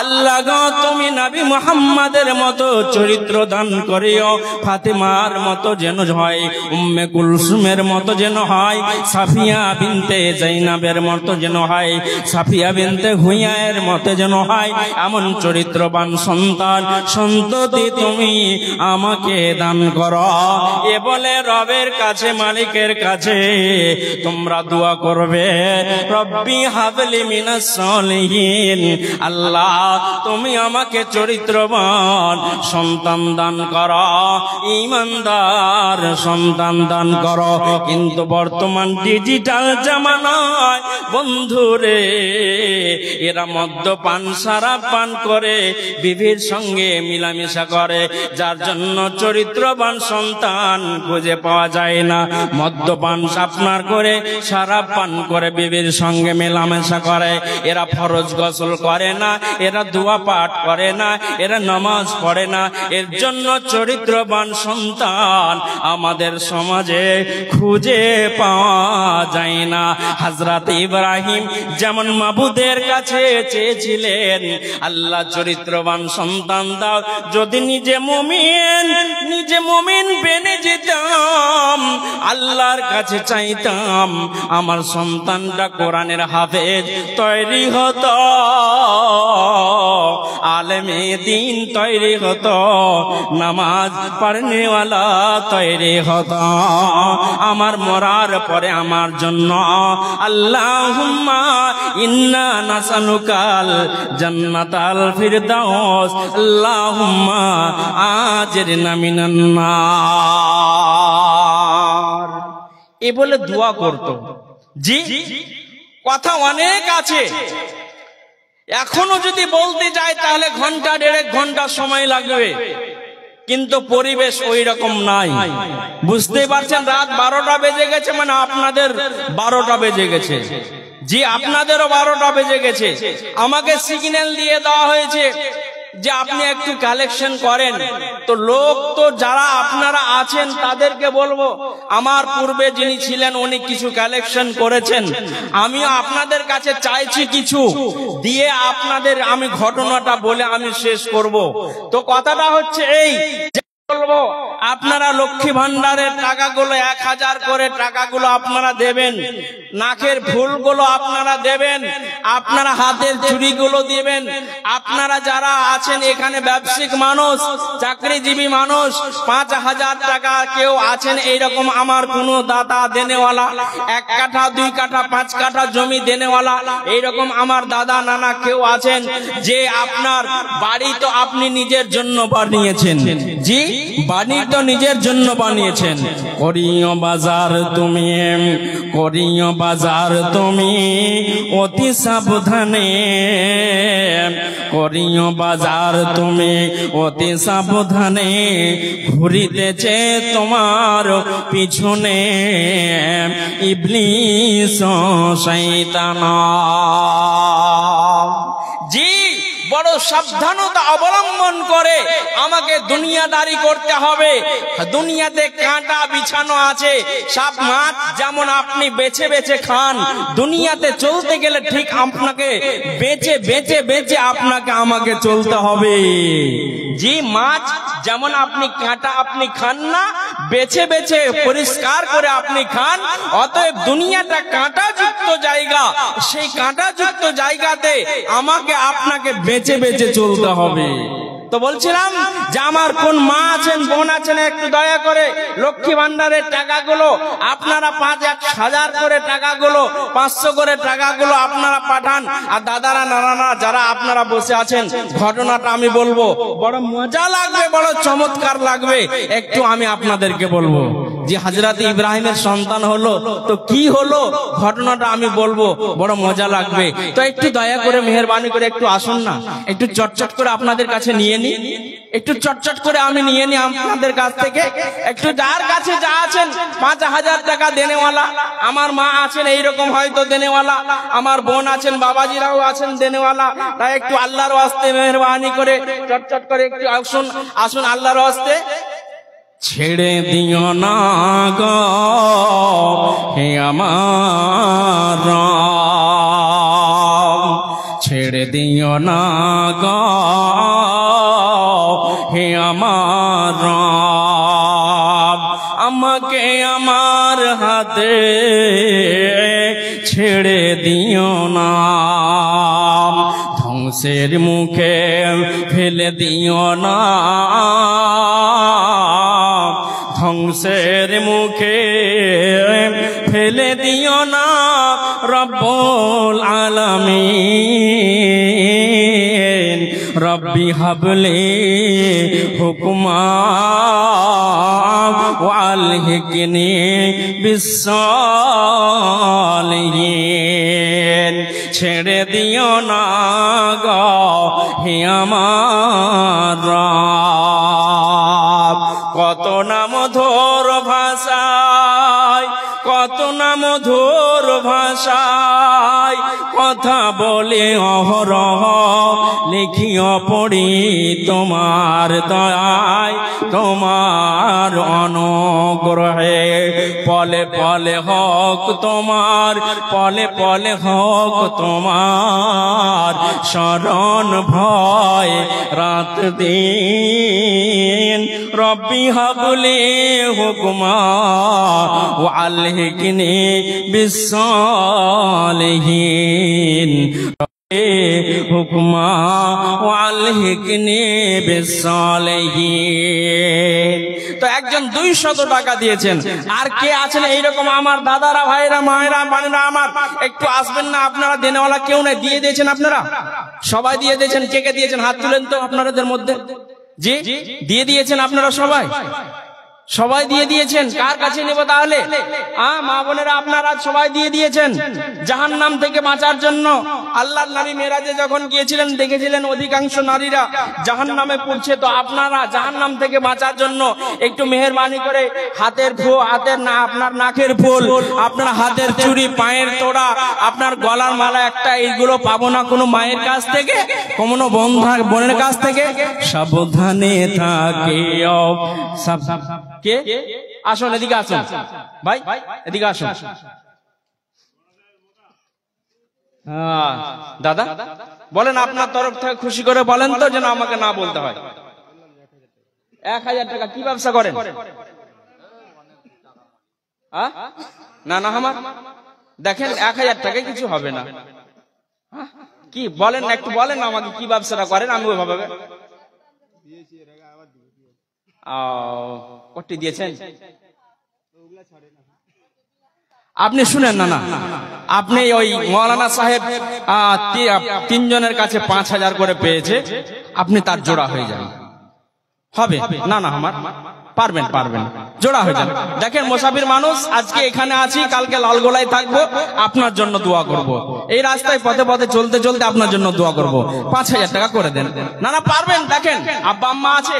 আল্লাহ গো, তুমি নবী মুহাম্মাদের মতো চরিত্র দান করিও, ফাতেমার মতো যেন হয়, উম্মে কুলসুম কুলসুমের মতো যেন হয়, সাফিয়া বিনতে জাইনাবের মতো যেন হয়, সাফিয়া বিনতে হুইয়ায়ের মতো যেন হয়, এমন চরিত্রবান সন্তান সন্ততি তুমি আমাকে দান করো। এ বলে রবের কাছে, মালিকের কাছে তোমরা দোয়া করবে, রব্বি হাবলি মিনাস সলিহিন, আল্লাহ তুমি আমাকে চরিত্রবান সন্তান দান করো, ঈমানদার সন্তান দান করো। কিন্তু বর্তমান ডিজিটাল জামানায় বন্ধুরে এরা মদ্যপান সারা পান করে বিবির সঙ্গে মিলামিশা করে, যার জন্য চরিত্রবান সন্তান খুঁজে পাওয়া যায় না। মদ্যপান আপনার করে, সারা পান করে বিবির সঙ্গে মেলামেশা করে, এরা ফরজ গোসল করে না, এরা দোয়া পাঠ করে না, এরা নামাজ পড়ে না। এর জন্য চরিত্রবান সন্তান আমাদের সমাজে খুঁজে পাওয়া যায় না। হযরত ইব্রাহিম যেমন মাবুদের কাছে চেয়েছিলেন, আল্লাহ চরিত্রবান সন্তান দাও, যদি নিজে মুমিন বেনে যেতাম, আল্লাহর কাছে চাইতাম আমার সন্তানটা কোরআনের হাফেজ তৈরি হতো, আলেমে দ্বীন তৈরি হতো, নামাজ পড়নেওয়ালা তৈরি হতো। আমার মরার পরে আমার জন্য আল্লাহুম্মা ইন্না নাসআলুকাল জান্নাতাল ফিরদাউস, আল্লাহুম্মা আজিরনা মিনান নার। এ বলে দোয়া করত। জি, কথা অনেক আছে, এখনো যদি বলতে যাই তাহলে ঘন্টা দেড়েক ঘন্টা সময় লাগবে, কিন্তু পরিবেশ ওই রকম নাই। বুঝতেই পারছেন, রাত 12টা বেজে গেছে, মানে আপনাদের 12টা বেজে গেছে। জি, আপনাদেরও 12টা বেজে গেছে। আমাকে সিগন্যাল দিয়ে দেওয়া হয়েছে যে আপনি একটু কালেকশন করেন। তো লোক তো যারা আপনারা আছেন তাদেরকে বলবো, আমার পূর্বে যিনি ছিলেন উনি কিছু কালেকশন করেছেন, আমিও আপনাদের কাছে চাইছি কিছু দিয়ে আপনাদের আমি ঘটনাটা বলে আমি শেষ করব। তো কথাটা হচ্ছে এই, বলবো আপনারা লক্ষ্মী ভান্ডারের টাকাগুলো 1000 করে টাকাগুলো আপনারা দেবেন, নাকের ফুলগুলো আপনারা দেবেন, আপনারা হাতের চুড়িগুলো দিবেন। আপনারা যারা আছেন এখানে ব্যবসায়িক মানুষ, চাকরিজীবী মানুষ, 5000 টাকা কেউ আছেন এইরকম আমার কোনো দাদা দেনেওয়ালা, 1 কাঠা 2 কাঠা 5 কাঠা জমি দেনেওয়ালা, এইরকম আমার দাদা নানা কেউ আছেন যে আপনার বাড়ি তো আপনি নিজের জন্য বানিয়েছেন। জি, বাড়ি তো নিজের জন্য বানিয়েছেন। করিও বাজার তুমি, করিও বাজার তুমি অতি সাবধানে, করিও বাজার তুমি অতি সাবধানে, ঘুরিতেছে তোমার পিছনে ইবলিস শয়তান। জি, বড় সাবধানতা অবলম্বন করে আমাকে দুনিয়াদারি করতে হবে। দুনিয়াতে কাঁটা বিছানো আছে, সব মাছ যেমন আপনি বেছে বেছে খান, দুনিয়াতে চলতে গেলে ঠিক আপনাকে বেছে বেছে বেছে আপনাকে আমাকে চলতে হবে। জি, মাছ যেমন আপনি কাঁটা আপনি খান না, বেছে বেছে পরিষ্কার করে আপনি খান, অতএব দুনিয়াটা কাঁটাযুক্ত জায়গা, সেই কাঁটাযুক্ত জায়গাতে আমাকে আপনাকে বেছে বেছে চলতে হবে। তো বলছিলাম যে আমার কোন মা আছেন, বোন আছেন, একটু দয়া করে লক্ষ্মী ভান্ডারের টাকাগুলো আপনারা 5-1000 করে টাকাগুলো 500 করে টাকাগুলো আপনারা পাঠান। আর দাদারা নানারা যারা আপনারা বসে আছেন, ঘটনাটা আমি বলবো, বড় মজা লাগবে, বড় চমৎকার লাগবে। একটু আমি আপনাদেরকে বলবো যে হযরত ইব্রাহিমের সন্তান হলো তো কি হলো, ঘটনাটা আমি বলবো, বড় মজা লাগবে। তো একটু দয়া করে মেহেরবানি করে একটু আসুন না, একটু চটচট করে আপনাদের কাছে নিয়ে নি, একটু চটচট করে আমি নিয়ে নি আপনাদের কাছ থেকে। একটু যার কাছে যা আছেন 5000 টাকা দেনেওয়ালা, আমার মা আছেন এইরকম হয়তো দেনেওয়ালা, আমার বোন আছেন, বাবাজিরাও আছেন দেনেওয়ালা, তাই একটু আল্লাহর ওয়াস্তে মেহেরবানি করে চটচট করে একটু আসুন, আসুন আল্লাহর ওয়াস্তে। ছেড়ে দিও না গো হে আমার রব, ছেড়ে দিও না গো হে আমার রব, আমাকে আমার রাতে ছেড়ে দিও না, ধ্বংসের মুখে ফেলে দিও না, ধ্বংসের মুখে ফেলে দিও না রব্বুল আলামিন। রব্বি হাবলি হুকমা ওয়ালহিকনি বিসসালিহিন। ছেড়ে দিও না গো হে আমার রব। কত না মধুর ভাষায়, কত না মধুর ভাষায় কথা বলে অহরহ লিখিও পড়ি তোমার দয়ায় তোমার অনুগ্রহে। পলে পলে হক তোমার, পলে পলে হক তোমার শরণ ভয় রাত দিন। রব্বি হাবলি হুকমা ওয়ালহিকনি বিসসালিহিন। হুকমা ওয়ালহিকনি বিসসালিহিন। তো একজন 200 টাকা দিয়েছেন। আর কে আছেন এইরকম আমার দাদারা, ভাইরা, মায়েরা, বোনেরা আমার, একটু আসবেন না? আপনারা দেনেওয়ালা কেউ নেই, দিয়ে দিয়েছেন আপনারা? সবাই দিয়ে দিয়েছেন? কে কে দিয়েছেন হাত তুলেন তো আপনাদের মধ্যে। জি দিয়ে দিয়েছেন আপনারা? সবাই সবাই দিয়ে দিয়েছেন। কার কাছে নেব তাহলে? মা বোনেরা আপনারা সবাই দিয়ে দিয়েছেন জাহান্নাম থেকে বাঁচার জন্য। আল্লাহর নবী মেরাজে যখন গিয়েছিলেন দেখেছিলেন অধিকাংশ নারীরা জাহান্নামে পড়ছে। তো আপনারা জাহান্নাম থেকে বাঁচার জন্য একটু মেহেরবানি করে হাতের ফুল, হাতের না আপনার নাকের ফুল, আপনার হাতের চুড়ি, পায়ের তোড়া, আপনার গলার মালা একটা, এইগুলো পাবো না কোনো মায়ের কাছ থেকে, কোনো বোনের কাছ থেকে। সাবধানে থাকিও। কে আসুন, এদিকে আসুন ভাই, এদিকে আসুন। দাদা বলেন আপনার তরফ থেকে খুশি করে বলেন তো, যেন আমাকে না বলতে হয়। 1000 টাকা কি ব্যবসা করেন? না না আমার দেখেন 1000 টাকায় কিছু হবে না। কি বলেন একটু বলেন আমাকে, কি ব্যবসাটা করেন? আমি ওইভাবে কটি দিয়েছেন আপনি? শুনেন না, না আপনি ওই মৌলানা সাহেব 3 জনের কাছে 5000 করে পেয়েছে, আপনি তার জোড়া হয়ে যান। হবে না? না আমার পারবেন, পারবেন, জোড়া হয়ে যান। দেখেন মুসাফির মানুষ, আজকে এখানে আছি, কালকে লালগোলায় থাকবো, আপনার জন্য দোয়া করব। এই রাস্তায় পথে পথে চলতে চলতে আপনার জন্য দোয়া করব। 5000 টাকা করে দেন। না না পারবেন। দেখেন আব্বা আম্মা আছে?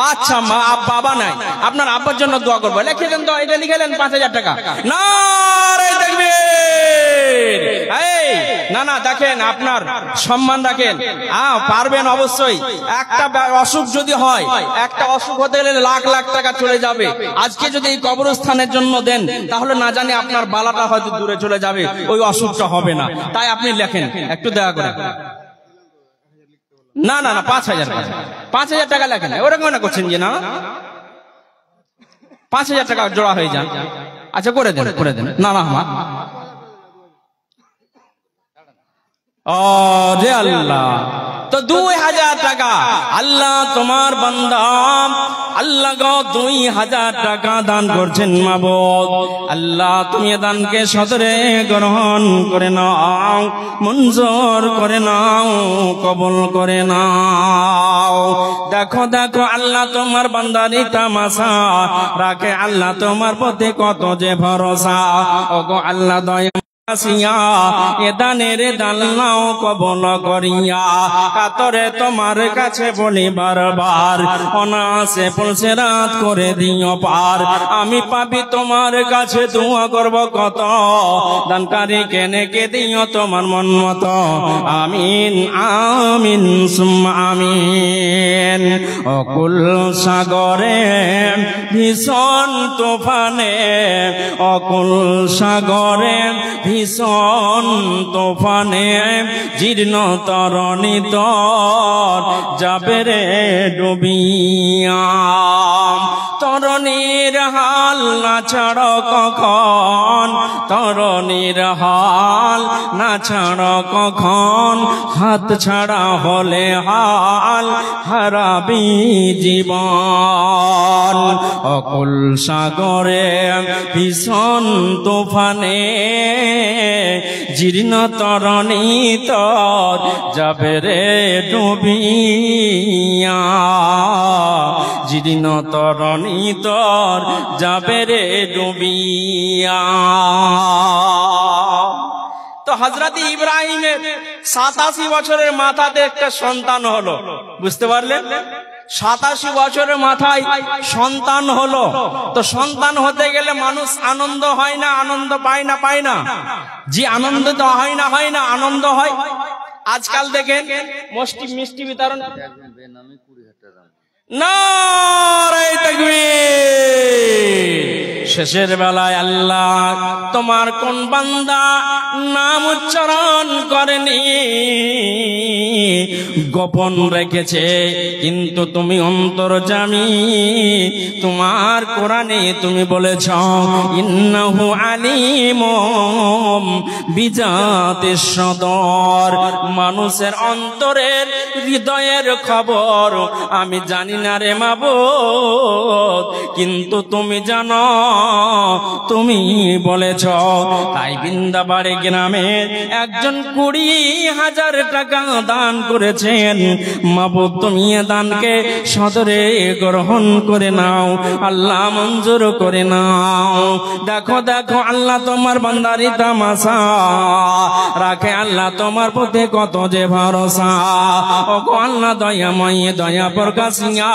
আচ্ছা মা বাবা নাই, আপনার আব্বার জন্য দোয়া করবো। লিখে দেন তো, এটা লিখে দেন 5000 টাকা। নারে তাকবীর। না না দেখেন আপনার সম্মান রাখেন। পারবেন অবশ্যই। একটা অসুখ যদি হয়, একটা অসুখ হতে গেলে লাখ লাখ টাকা চলে যাবে। আজকে যদি এই কবরস্থানের জন্য দেন তাহলে না জানি আপনার বালাটা হয়তো দূরে চলে যাবে, ওই অসুখটা হবে না। তাই আপনি লেখেন, একটু দয়া করে। না না না 5000 টাকা লেখেন। ওরকম মনে করছেন যে না 5000 টাকা জোড়া হয়ে যান। আচ্ছা করে দেন, করে দেন। না না আমার রে আল্লাহ, তো 2000 টাকা আল্লাহ তোমার বান্দা আল্লাহ গো 2000 টাকা দান করছেন মাবুদ। আল্লাহ তুমি দানকে সদরে গ্রহণ করে নাও, মঞ্জুর করে নাও, কবুল করে নাও। দেখো দেখো আল্লাহ তোমার বান্দার তামাশা রাখে, আল্লাহ তোমার প্রতি কত যে ভরসা। ওগো আল্লাহ দয়া এ দানের দাল্লাও কবল করিয়া, কাতরে তোমার কাছে বলি বারবার, অনাসে পৌঁছে রাত করে দিও পার। আমি পাবি তোমার কাছে দোয়া করব কত, দানকারী কেনে কে দিও তোমার মন মতো। আমিন আমিন সুম্মা আমিন। অকুল সাগরে ভীষণ তুফানে, অকুল সাগরে ভীষণ তোফানে জীর্ণ তরণী তর যাবে রে ডুবিয়া। তরণীর হাল না ছাড়ো কখন, তরণীর হাল না ছাড়ো কখন, হাত ছাড়া হলে হাল হারাবি জীবন। অকুল সাগরে ভীষণ তুফানে জীর্ণ তরণী তর যাবে রে ডুবিয়া। জীর্ণ তরণী তর যাবে রে ডুবিয়া। তো হযরত ইব্রাহিমের 87 বছরের মাথাতে একটা সন্তান হলো, বুঝতে পারলেন? 87 বছরের মাথায় সন্তান হলো। তো সন্তান হতে গেলে মানুষ আনন্দ হয় না, আনন্দ পায় না, পায় না? জি, আনন্দ তো হয় না, হয় না, আনন্দ হয়। আজকাল দেখেন মিষ্টি বিতরণ, নারে তাকবীর। শেষের বেলায় আল্লাহ তোমার কোন বান্দা নাম উচ্চারণ করেনি, গোপন রেখেছে, কিন্তু তুমি অন্তর্যামী। তোমার কোরআনে তুমি বলেছ ইন্নাহু আলিমুম বিজাতিস সদর। মানুষের অন্তরের হৃদয়ের খবর আমি জানি না রে মাবুদ, কিন্তু তুমি জানো, তুমি বলেছ। তাই বৃন্দাবাড়ি গ্রামের একজন 20,000 টাকা দান করেছেন। মাবুদ তুমি এ দানকে সদরে গ্রহণ করে নাও, আল্লাহ মঞ্জুর করে নাও। দেখো দেখো আল্লাহ তোমার বান্দারি তামাশা রাখে, আল্লাহ তোমার প্রতি কত যে ভরসা। ও আল্লাহ দয়াময় দয়া প্রকাশিয়া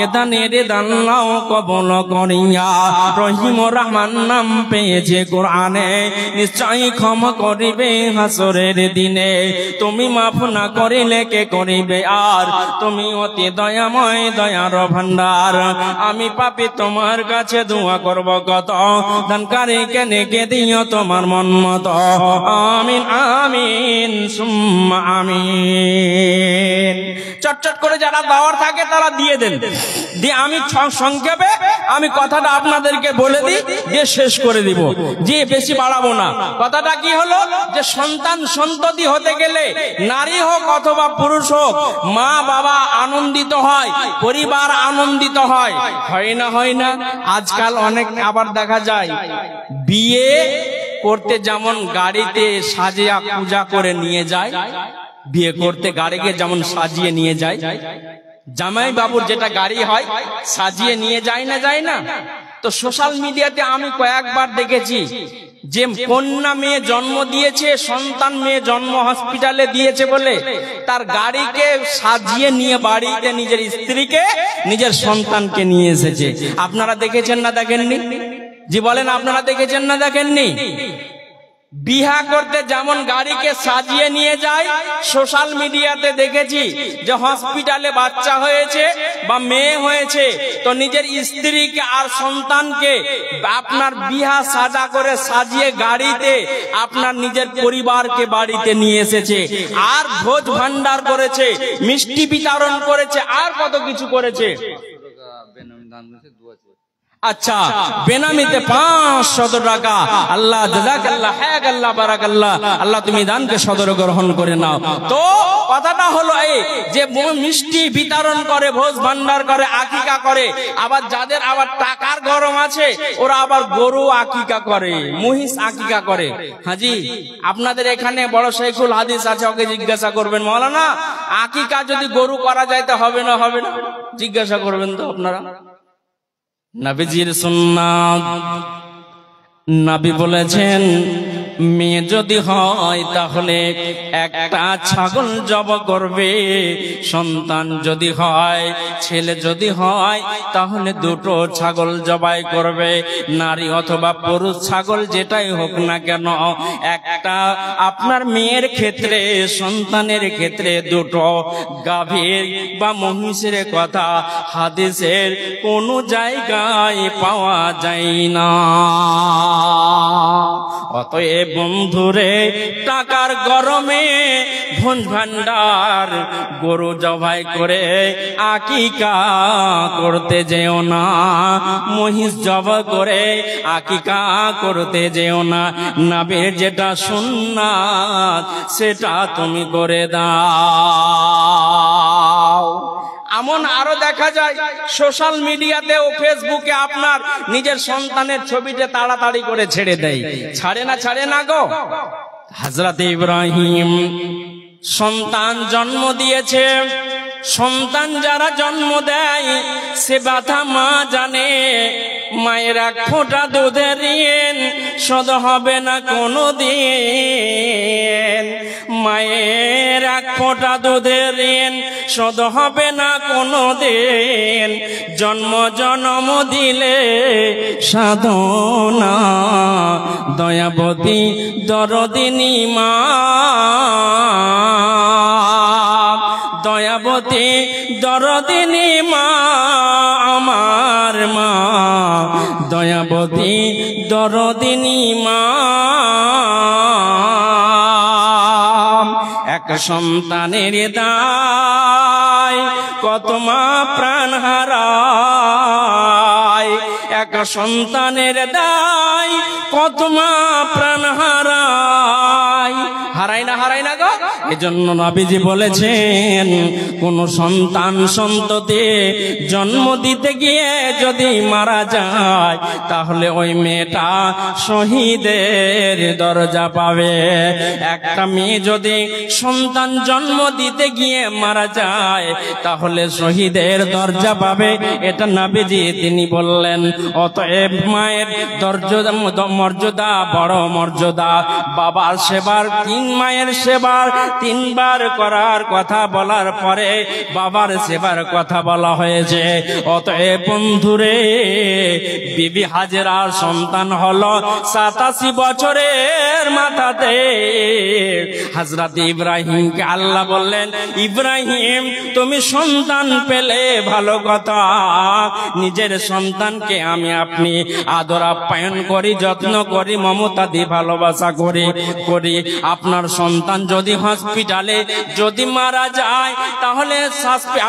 এ দানের দান নাও কবুল করিয়া। রহিম রহমান নাম পেয়েছে কোরআনে, নিশ্চয়ই ক্ষমা করিবে হাসরের দিনে। তুমি মাফ না করিলে কে করিবে আর, তুমি অতি দয়াময় দয়ার ভান্ডার। আমি পাপী তোমার কাছে দোয়া করব কত, দানকারীকে নেকে দিও তোমার মন মতো। আমিন আমিন সুম্মা আমিন। চটচট করে যারা দেওয়ার থাকে তারা দিয়ে দেন। দিয়ে আমি সংক্ষেপে আমি কথাটা আপনাদেরকে বলে দিই, দিয়ে শেষ করে দিব, যে বেশি বাড়াবো না। কথাটা কি হলো, যে সন্তান সন্ততি হতে গেলে নারী হোক অথবা পুরুষ হোক, মা বাবা আনন্দিত হয়, পরিবার আনন্দিত হয়, হয় না? হয় না? আজকাল অনেক আবার দেখা যায় বিয়ে করতে যেমন গাড়িতে সাজিয়া পূজা করে নিয়ে যায়, বিয়ে করতে গাড়িকে যেমন সাজিয়ে নিয়ে যায়, জামাই বাবুর যেটা গাড়ি হয় সাজিয়ে নিয়ে যায় না, যায় না? তো সোশ্যাল মিডিয়াতে আমি কয়েকবার দেখেছি যে কন্যা মেয়ে জন্ম দিয়েছে, সন্তান মেয়ে জন্ম হসপিটালে দিয়েছে বলে তার গাড়িকে সাজিয়ে নিয়ে বাড়িতে নিজের স্ত্রীকে নিজের সন্তানকে নিয়ে এসেছে। আপনারা দেখেছেন না দেখেননি? জি বলেন, আপনারা দেখেছেন না দেখেননি? বিহা করতে যেমন গাড়িকে সাজিয়ে নিয়ে যায়, সোশ্যাল মিডিয়াতে দেখেছি যে হসপিটালে বাচ্চা হয়েছে বা মেয়ে হয়েছে, তো নিজের স্ত্রীকে আর সন্তানকে আপনার বিহা সাজা করে সাজিয়ে গাড়িতে আপনার নিজের পরিবারকে বাড়িতে নিয়ে এসেছে, আর ভোজ ভান্ডার করেছে, মিষ্টি বিতরণ করেছে, আর কত কিছু করেছে। আচ্ছা, বেনামিতে 500 টাকা। আল্লাহ জাযাকাল্লাহ, হায়াকাল্লাহ, বারাকাল্লাহ। আল্লাহ তুমি দানকে সদর গ্রহণ করে নাও। তো কথাটা হলো এই যে মিষ্টি বিতরণ করে, ভোজ ভান্ডার করে, আকিকা করে। আবার যাদের আবার টাকার গরম আছে ওরা আবার গরু আকিকা করে, মহিষ আকিকা করে। হাজি, আপনাদের এখানে বড় শেখুল হাদিস আছে, ওকে জিজ্ঞাসা করবেন, মাওলানা আকিকা যদি গরু করা যায় তা হবে না? হবে না? জিজ্ঞাসা করবেন তো আপনারা। নবীজির সুন্নাত, নবী বলেছেন মেয়ে যদি হয় তাহলে একটা ছাগল জবাই করবে, সন্তান যদি হয়, ছেলে যদি হয় তাহলে 2টো ছাগল জবাই করবে। নারী অথবা পুরুষ ছাগল যেটাই হোক না কেন, একটা আপনার মেয়ের ক্ষেত্রে, সন্তানের ক্ষেত্রে 2টো গাভীর বা মহিষের কথা হাদিসের কোনো জায়গায় পাওয়া যায় না। অতএব বন্ধুরে টাকার গরমে ভোজ ভান্ডার গরু জবাই করে আকিকা করতে যেও না, মহিষ জবাই করে আকিকা করতে যেও না। নবীর যেটা সুন্নাত সেটা তুমি করে দাও। এমন আরো দেখা যায় সোশ্যাল মিডিয়াতে ও ফেসবুকে আপনার নিজের সন্তানের ছবিটা তাড়াতাড়ি করে ছেড়ে দেয়। ছাড়ে না গো। হযরত ইব্রাহিম সন্তান জন্ম দিয়েছে। সন্তান যারা জন্ম দেয় সে ব্যথা মা জানে। মায়ের এক ফোঁটা দুধের ঋণ শোধ হবে না কোনো দিন। মায়ের এক ফোঁটা দুধের ঋণ শোধ হবে না কোনো দিন। জন্ম জন্ম দিলে সাধনা দয়াবতী দরদিনী মা, দয়াবতী দরদিনী মা আমার মা, দয়াবতী দরদিনী মা। এক সন্তানের দায় কত মা প্রাণ হারায়। এক সন্তানের দায় কত মা প্রাণ হারায়। হারাই না গো। এজন্য নবীজি বলেছেন কোন সন্তান সন্ততি জন্ম দিতে গিয়ে যদি মারা যায় তাহলে ওই মেয়েটা শহীদের দরজা পাবে। একটা মেয়ে যদি সন্তান জন্ম দিতে গিয়ে মারা যায় তাহলে শহীদের দরজা পাবে। এটা নবীজি তিনি বললেন। অতএব মায়ের মর্যাদা বড় মর্যাদা। বাবার সেবার মায়ের সেবার 3 বার করার কথা বলার পরে বাবার সেবার কথা বলা হয়েছে। অতএব বন্ধুরে বিবি হাজেরার সন্তান হলো 87 বছরের মাথাতে। হযরত ইব্রাহিমকে আল্লাহ বললেন, ইব্রাহিম তুমি সন্তান পেলে ভালো কথা। নিজের সন্তানকে আমি আপনি আদর আপ্যায়ন করি, যত্ন করি, মমতা দিয়ে ভালোবাসা করি। আপনার সন্তান যদি হসপিটালে যদি মারা যায় তাহলে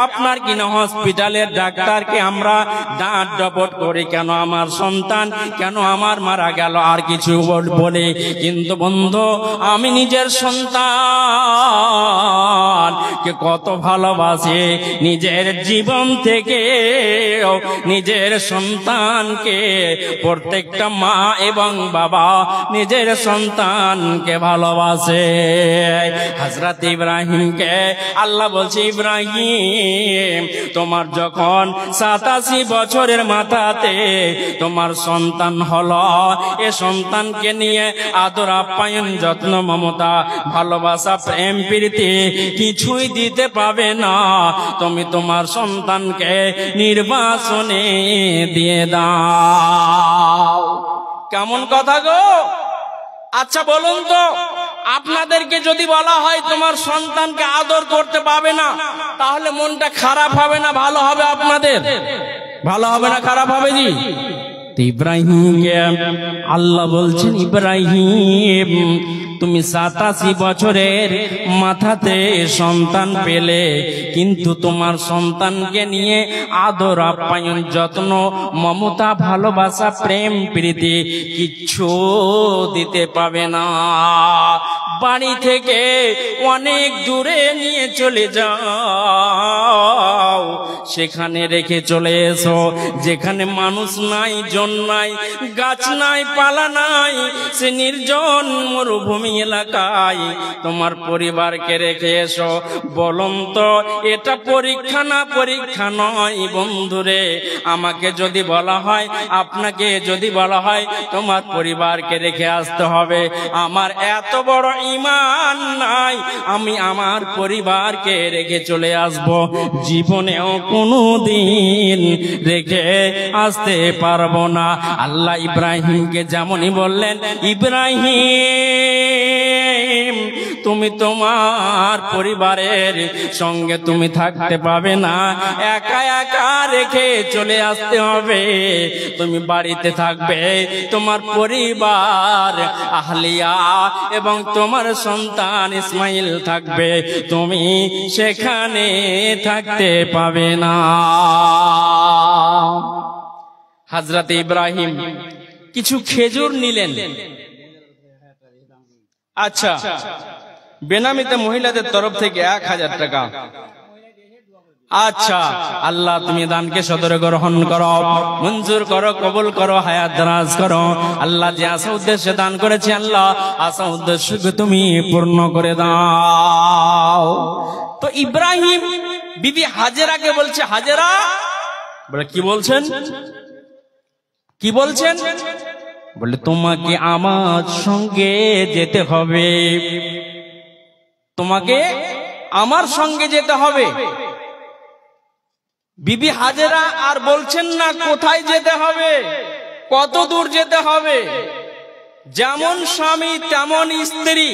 আপনার কিনা হসপিটালের ডাক্তারকে আমরা ডাঁট ডপট করি, কেন আমার সন্তান কেন আমার মারা গেল আর কিছু বলে। কিন্তু বন্ধু আমি নিজের সন্তানকে কত ভালোবাসি, নিজের জীবন থেকে নিজের সন্তানকে প্রত্যেকটা মা এবং বাবা নিজের সন্তানকে ভালোবাসে। হযরত ইব্রাহিমকে আল্লাহ বলছে, ইব্রাহিম তোমার যখন 87 বছরের মাথাতে তোমার সন্তান হলো, এ সন্তানকে নিয়ে আদর আপ্যায়ন যত্ন মমতা ভালোবাসা প্রেম প্রীতি কিছুই দিতে পাবে না। তুমি তোমার সন্তানকে নির্বাসনে দিয়ে দাও। কেমন কথা গো? আচ্ছা বলুন তো, আপনাদেরকে যদি বলা হয় তোমার সন্তানকে আদর করতে পাবে না তাহলে মনটা খারাপ হবে না ভালো হবে? আপনাদের ভালো হবে না খারাপ হবে? জি। ইব্রাহিমকে আল্লাহ বলছেন, ইব্রাহিম তুমি 87 বছরের মাথাতে সন্তান পেলে, কিন্তু তোমার সন্তানকে নিয়ে আদর আপ্যায়ন যত্ন মমতা ভালোবাসা প্রেম প্রীতি কিচ্ছু দিতে পাবে না। বাড়ি থেকে অনেক দূরে নিয়ে চলে যাও, সেখানে রেখে চলে এসো যেখানে মানুষ নাই, জন নাই, গাছ নাই, পালা নাই, সে নির্জন মরুভূমি এলাকায় তোমার পরিবারকে রেখে এসো। বলুন তো এটা পরীক্ষা না পরীক্ষা নয়? বন্ধুরে আমাকে যদি বলা হয়, আপনাকে যদি বলা হয় তোমার পরিবারকে রেখে আসতে হবে, আমার এত বড় ঈমান নাই আমি আমার পরিবারকে রেখে চলে আসব? জীবনেও কোনোদিন রেখে আসতে পারবো না। আল্লাহ ইব্রাহিমকে যেমনই বললেন, ইব্রাহিম তুমি তোমার পরিবারের সঙ্গে তুমি থাকতে পাবে না, একা একা রেখে চলে আসতে হবে। তুমি বাড়িতে থাকবে, তোমার পরিবার আহলিয়া এবং তোমার সন্তান ইসমাইল থাকবে, তুমি সেখানে থাকতে পাবে না। হযরত ইব্রাহিম কিছু খেজুর নিলেন। আচ্ছা, বেনামিতে মহিলাদের তরফ থেকে 1000 টাকা। আচ্ছা, আল্লাহ তুমি দানকে সদরে গ্রহণ করো, মঞ্জুর করো, কবুল করো, হায়াত দারাজ করো। আল্লাহ যে আশা উদ্দেশ্যে দান করেছে, আল্লাহ আশা উদ্দেশ্যকে তুমি পূর্ণ করে দাও। তো ইব্রাহিম বিবি হাজেরাকে বলছে, হাজেরা, বলে কি বলছেন, কি বলছেন? বলে তোমাকে আমার সঙ্গে যেতে হবে, তোমাকে আমার সঙ্গে যেতে হবে। বিবি হাজেরা আর বলছেন না কোথায় যেতে হবে, কত দূর যেতে হবে। যেমন স্বামী তেমন স্ত্রী,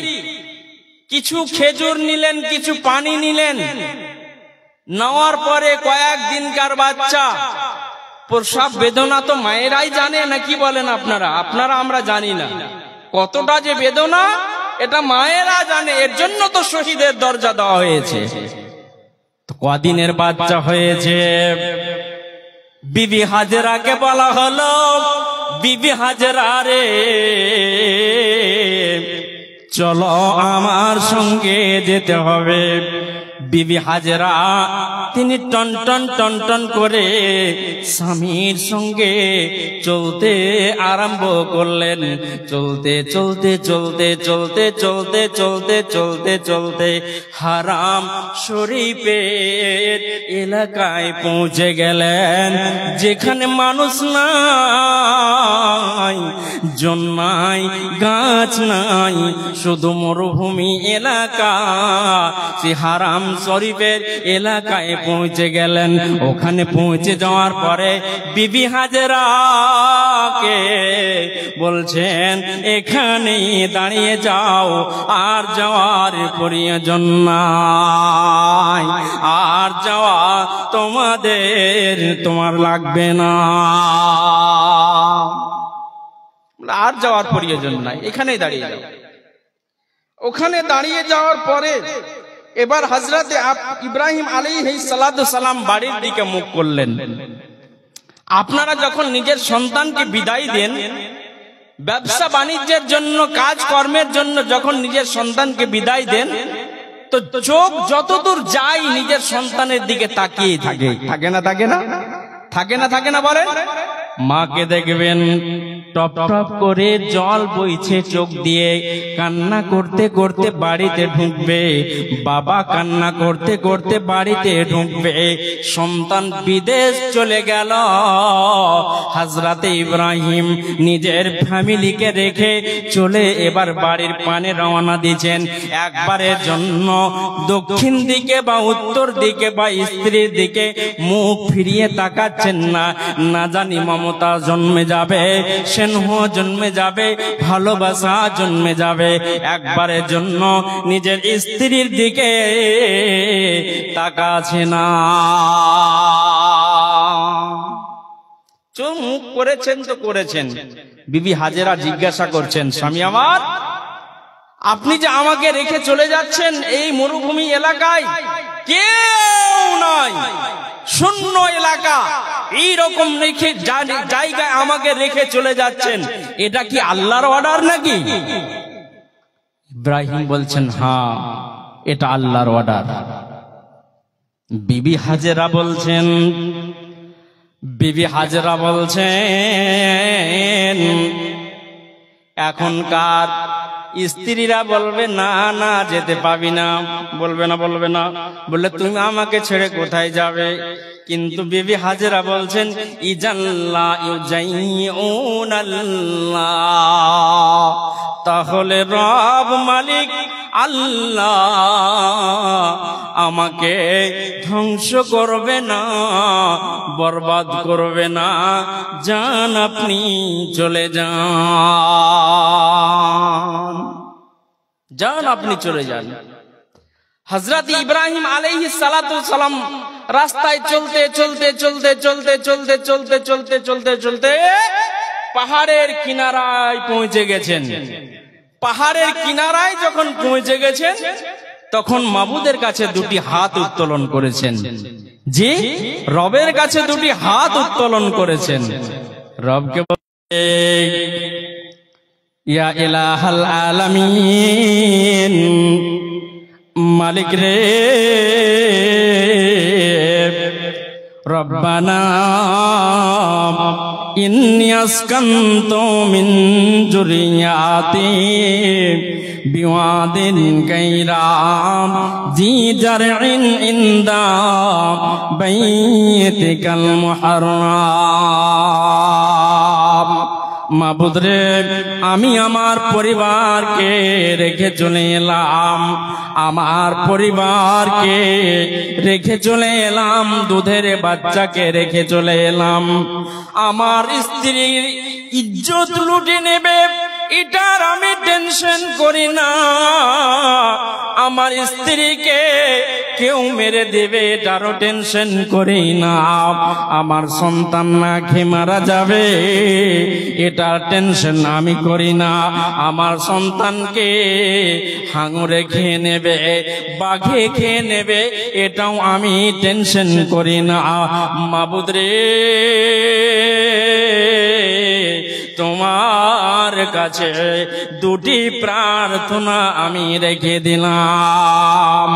কিছু খেজুর নিলেন, কিছু পানি নিলেন, নেওয়ার পরে কয়েকদিনকার বাচ্চা। প্রসব বেদনা তো মায়েরাই জানে, নাকি বলেন আপনারা? আপনারা আমরা জানি না কতটা যে বেদনা, এটা মায়েরা জানে। এর জন্য তো শহীদের দরজা দেওয়া হয়েছে। কদিনের বাচ্চা হয়েছে, বিবি হাজেরাকে বলা হলো, বিবি হাজেরা রে, চলো আমার সঙ্গে যেতে হবে। বিবি হাজেরা তিনি টন টন টন টন করে স্বামীর সঙ্গে চলতে আরম্ভ করলেন। চলতে চলতে চলতে চলতে চলতে চলতে চলতে চলতে হারাম শরীফের এলাকায় পৌঁছে গেলেন, যেখানে মানুষ নাই, জন নাই, গাছ নাই, শুধু মরুভূমি এলাকা। সে হারাম শরীফের এলাকায় পৌঁছে গেলেন। ওখানে পৌঁছে যাওয়ার পরে বিবি হাজেরাকে বলছেন, এখানেই দাঁড়িয়ে যাও, আর যাওয়ার প্রয়োজন নাই, আর যাওয়া তোমার লাগবে না, আর যাওয়ার প্রয়োজন নাই, এখানেই দাঁড়িয়ে যাও। ওখানে দাঁড়িয়ে যাওয়ার পরে এবার হযরত ইব্রাহিম আলাইহিস সালাতু সালাম বাড়ির দিকে মুখ করলেন। আপনারা যখন নিজের সন্তানকে বিদায় দেন, ব্যবসা বাণিজ্যের জন্য, কাজ কর্মের জন্য যখন নিজের সন্তানকে বিদায় দেন, তো চোখ যতদূর যায় নিজের সন্তানের দিকে তাকিয়ে থাকে, থাকে না থাকে না, থাকে না থাকে না বলেন? মাকে দেখবেন টপ টপ করে জল বইছে চোখ দিয়ে, কান্না করতে করতে বাড়িতে ঢুকবে। বাবা কান্না করতে করতে বাড়িতে ঢুকবে। সন্তান বিদেশ চলে গেল, হযরতে ইব্রাহিম নিজের ফ্যামিলিকে রেখে চলে এবার বাড়ির পানে রওনা দিয়েছেন। একবারের জন্য দক্ষিণ দিকে বা উত্তর দিকে বা স্ত্রীর দিকে মুখ ফিরিয়ে তাকাচ্ছেন না। না জানি মমতা জন্মে যাবে, স্নেহ জন্মে যাবে, ভালোবাসা জন্মে যাবে। একবারের জন্য নিজের স্ত্রীর দিকে তাকাচ্ছে না। চোখ মুখ করেছেন তো করেছেন। বিবি হাজেরা জিজ্ঞাসা করছেন, স্বামী আমার, আপনি যে আমাকে রেখে চলে যাচ্ছেন এই মরুভূমি এলাকায়, কেউ নাই, শূন্য এলাকা, এইরকম রেখে জায়গায় আমাকে রেখে চলে যাচ্ছেন, এটা কি আল্লাহর অর্ডার নাকি? ইব্রাহিম বলছেন, হ্যাঁ, এটা আল্লাহর অর্ডার। বিবি হাজেরা বলছেন, এখনকার স্ত্রীরা বলবে না না যেতে পাবি না, বলবে না, বলবে না, বললে তুমি আমাকে ছেড়ে কোথায় যাবে? কিন্তু বিবি হাজেরা বলছেন, ইজাল্লা ইউজাইউনাল্লাহ, তাহলে রব মালিক আল্লাহ আমাকে ধ্বংস করবে না, বরবাদ করবে না, যান আপনি চলে যান। যান আপনি চলে যান। হযরত ইব্রাহিম আলাইহিস সালাতু সালাম রাস্তায় চলতে চলতে চলতে চলতে চলতে চলতে চলতে চলতে চলতে পাহাড়ের কিনারায় পৌঁছে গেছেন। পাহাড়ের কিনারায় যখন পৌঁছে গেছেন তখন মাবুদের কাছে দুটি হাত উত্তোলন করেছেন। জি, রবের কাছে দুটি হাত উত্তোলন করেছেন। রবকে ইয়া ইলাহাল আলামিন, মালিক রে, রব্বানা ইন্নী আসকানতু মিন যুররিয়াতি বিওয়াদিন গায়রা জি জারইন ইনদা বাইতিকাল মুহাররাম। মাবুদ রে, আমি আমার পরিবারকে রেখে চলে এলাম, আমার পরিবারকে রেখে চলে এলাম, দুধের বাচ্চাকে রেখে চলে এলাম। আমার স্ত্রীর ইজ্জত লুটে নেবে এটার আমি টেনশন করি না, আমার স্ত্রীকে কেউ মেরে দেবে এটারও টেনশন করি না, আমার সন্তান না খেয়ে মারা যাবে এটার টেনশন আমি করি না, আমার সন্তানকে হাঙরে খেয়ে নেবে, বাঘে খেয়ে নেবে এটাও আমি টেনশন করি না। মাবুদ রে, তোমার কাছে দুটি প্রার্থনা আমি রেখে দিলাম।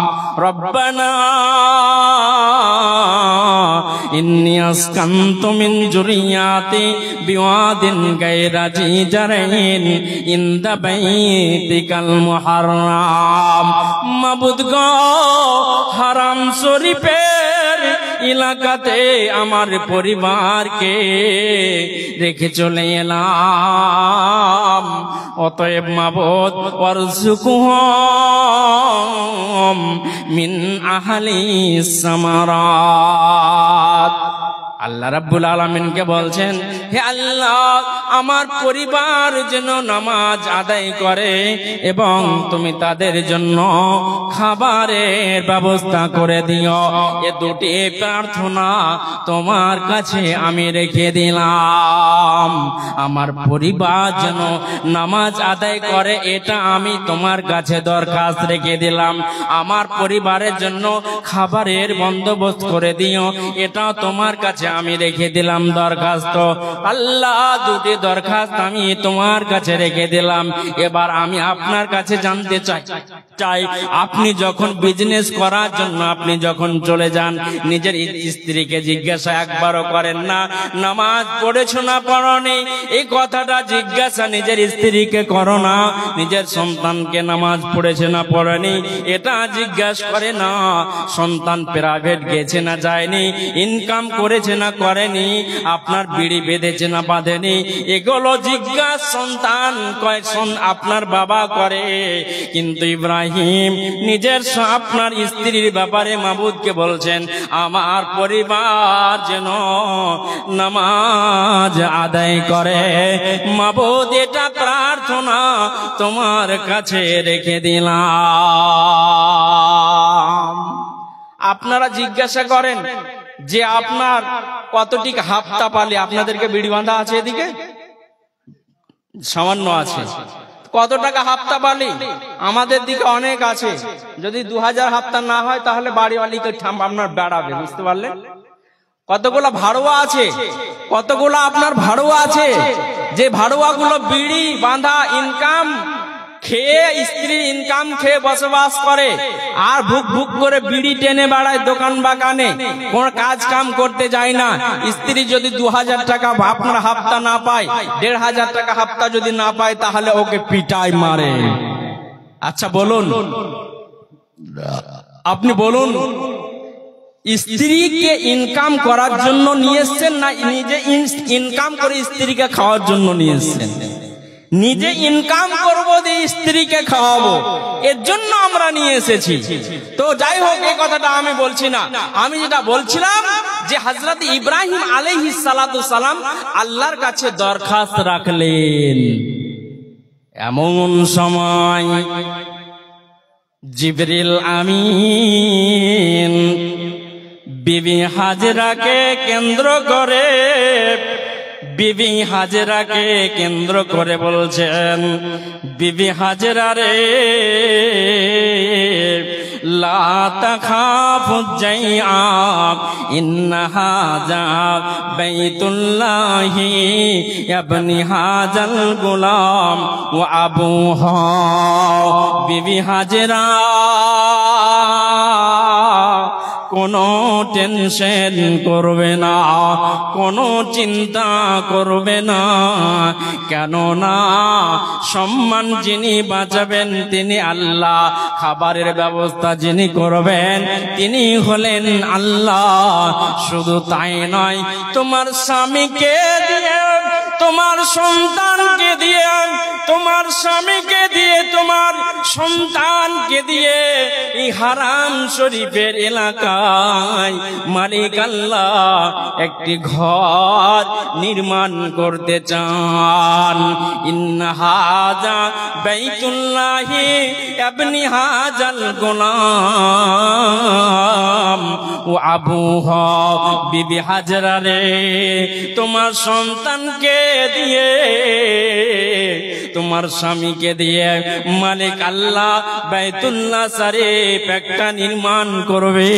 রব্বানা ইন্নী আসকানতু মিন যুররিয়াতি বিওয়াদিন গায়রা জি জারইন ইনদা বাইতিকাল মুহাররাম। মাবুদ গো, হারাম শরীফের এলাকাতে আমার পরিবারকে রেখে চলে এলাম, অতএব মাবুদ ওয়ারযুকহুম মিন আহলিস সামারাত। আল্লাহ রাব্বুল আলামিনকে বলছেন, হে আল্লাহ, আমার পরিবার যেন নামাজ আদায় করে এবং তুমি তাদের জন্য খাবারের ব্যবস্থা করে দিও। এ দুটি প্রার্থনা তোমার কাছে আমি রেখে দিলাম। আমার পরিবার যেন নামাজ আদায় করে এটা আমি তোমার কাছে দরখাস্ত রেখে দিলাম। আমার পরিবারের জন্য খাবারের বন্দোবস্ত করে দিও, এটা তোমার কাছে আমি রেখে দিলাম দরখাস্ত। আল্লাহ, দুটি দরখাস্ত আমি তোমার কাছে রেখে দিলাম। এবার আমি আপনার কাছে জানতে চাই, আপনি যখন বিজনেস করার জন্য আপনি যখন চলে যান, নিজের স্ত্রীকে জিজ্ঞাসা একবারও করেন না নামাজ পড়েছো না পড়নি, এই কথাটা জিজ্ঞাসা নিজের স্ত্রীকে করো না। নিজের সন্তানকে নামাজ পড়েছে না পড়েনি এটা জিজ্ঞাসা করে না। সন্তান প্রাইভেট গেছে না যায়নি, ইনকাম করেছে না করেনি, আপনার বিড়ি বেঁধেছে না বাঁধেনি, এগুলো জিজ্ঞাসা সন্তান কয় আপনার বাবা করে। কিন্তু ইব্রাহিম নিজের আপনার স্ত্রীর ব্যাপারে মাবুদকে বলছেন, আমার পরিবার যেন নামাজ আদায় করে। মাবুদ, এটা প্রার্থনা তোমার কাছে রেখে দিলাম। আপনারা জিজ্ঞাসা করেন যে আপনার কতটি হাফতা পালে, আপনাদেরকে বিড়ি বাঁধা আছে এদিকে সামান্য আছে, কত টাকা হাফতা পালি? আমাদের দিকে অনেক আছে। যদি 2000 হাফতা না হয় তাহলে বাড়িওয়ালিকে আপনার বেড়াবে, বুঝতে পারলেন? কতগুলো ভাড়ুয়া আছে, কতগুলো আপনার ভাড়ুয়া আছে, যে ভাড়ুয়াগুলো বিড়ি বাঁধা ইনকাম খেয়ে, স্ত্রী ইনকাম খেয়ে বসবাস করে, আর ভুক ভুক করে বিড়ি টেনে বেড়ায় দোকান বাগানে, কোন কাজ কাম করতে যায় না। স্ত্রী যদি 2000 টাকা আপনার হাফতা না পায়, 1500 টাকা হাফতা যদি না পায়, তাহলে ওকে পিটাই মারে। আচ্ছা বলুন, আপনি বলুন, স্ত্রীকে ইনকাম করার জন্য নিয়ে এসছেন না নিজে ইনকাম করে স্ত্রীকে খাওয়ার জন্য নিয়ে এসছেন? নিজে ইনকাম করবো দিয়ে স্ত্রীকে খাওয়াবো, এর জন্য আমরা নিয়ে এসেছি। তো যাই হোক, এই কথাটা আমি বলছি না। আমি যেটা বলছিলাম যে হযরত ইব্রাহিম আলাইহিস সালাতু সালাম আল্লাহর কাছে দরখাস্ত রাখলেন। এমন সময় জিবরিল আমিন বিবি হাজরাকে কেন্দ্র করে, বিবি হাজরাকে কেন্দ্র করে বলছেন, বিবি হাজরা রে লা তাখাফু জাইআ ইন্না হাযা বাইতুল্লাহি ইবনি হাযাল গোলাম ওয়া আবুহা। বিবি হাজরা কোনো টেনশন করবে না, কোনো চিন্তা করবে না, কেননা সম্মান যিনি বাঁচাবেন তিনি আল্লাহ, খাবারের ব্যবস্থা যিনি করবেন তিনি হলেন আল্লাহ। শুধু তাই নয়, তোমার স্বামীকে দিয়ে, তোমার সন্তানকে দিয়ে, তোমার স্বামীকে দিয়ে, তোমার সন্তানকে দিয়ে এই হারাম শরীফের এলাকায় মালিক আল্লাহ একটি ঘর নির্মাণ করতে চান। ইন্না হাযা বাইতুল্লাহি ইবনি হাযাল গোলাম ওয়া আবুহা। বিবি হাজরা রে তোমার সন্তানকে দিয়ে, তোমার স্বামীকে দিয়ে মালিক আল্লাহ বাইতুল্লাহ শরীফ একটা নির্মাণ করবে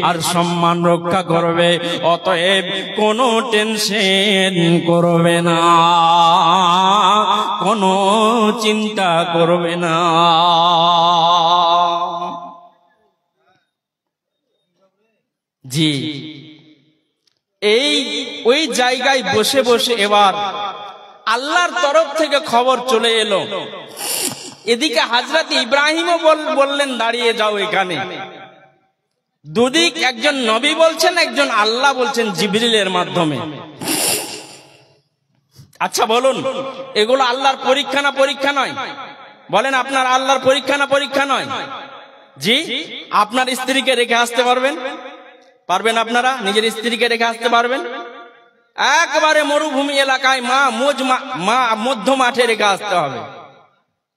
আর সম্মান রক্ষা করবে। অতএব কোনো টেনশন করবে না, কোনো চিন্তা করবে না। জি, এই ওই জায়গায় বসে বসে এবার আল্লাহর তরফ থেকে খবর চলে এলো। এদিকে হযরত ইব্রাহিমও বললেন দাঁড়িয়ে যাও এখানে। দুদিক একজন নবী বলছেন, একজন আল্লাহ বলছেন জিবরিলের মাধ্যমে। আচ্ছা বলুন, এগুলো আল্লাহর পরীক্ষা না পরীক্ষা নয়? বলেন, আপনার আল্লাহর পরীক্ষা না পরীক্ষা নয়? জি, আপনার স্ত্রীকে রেখে আসতে পারবেন? পারবেন? আপনারা নিজের স্ত্রীকে রেখে আসতে পারবেন? একবারে মরুভূমি এলাকায় মধ্য মাঠে রেখে আসতে হবে।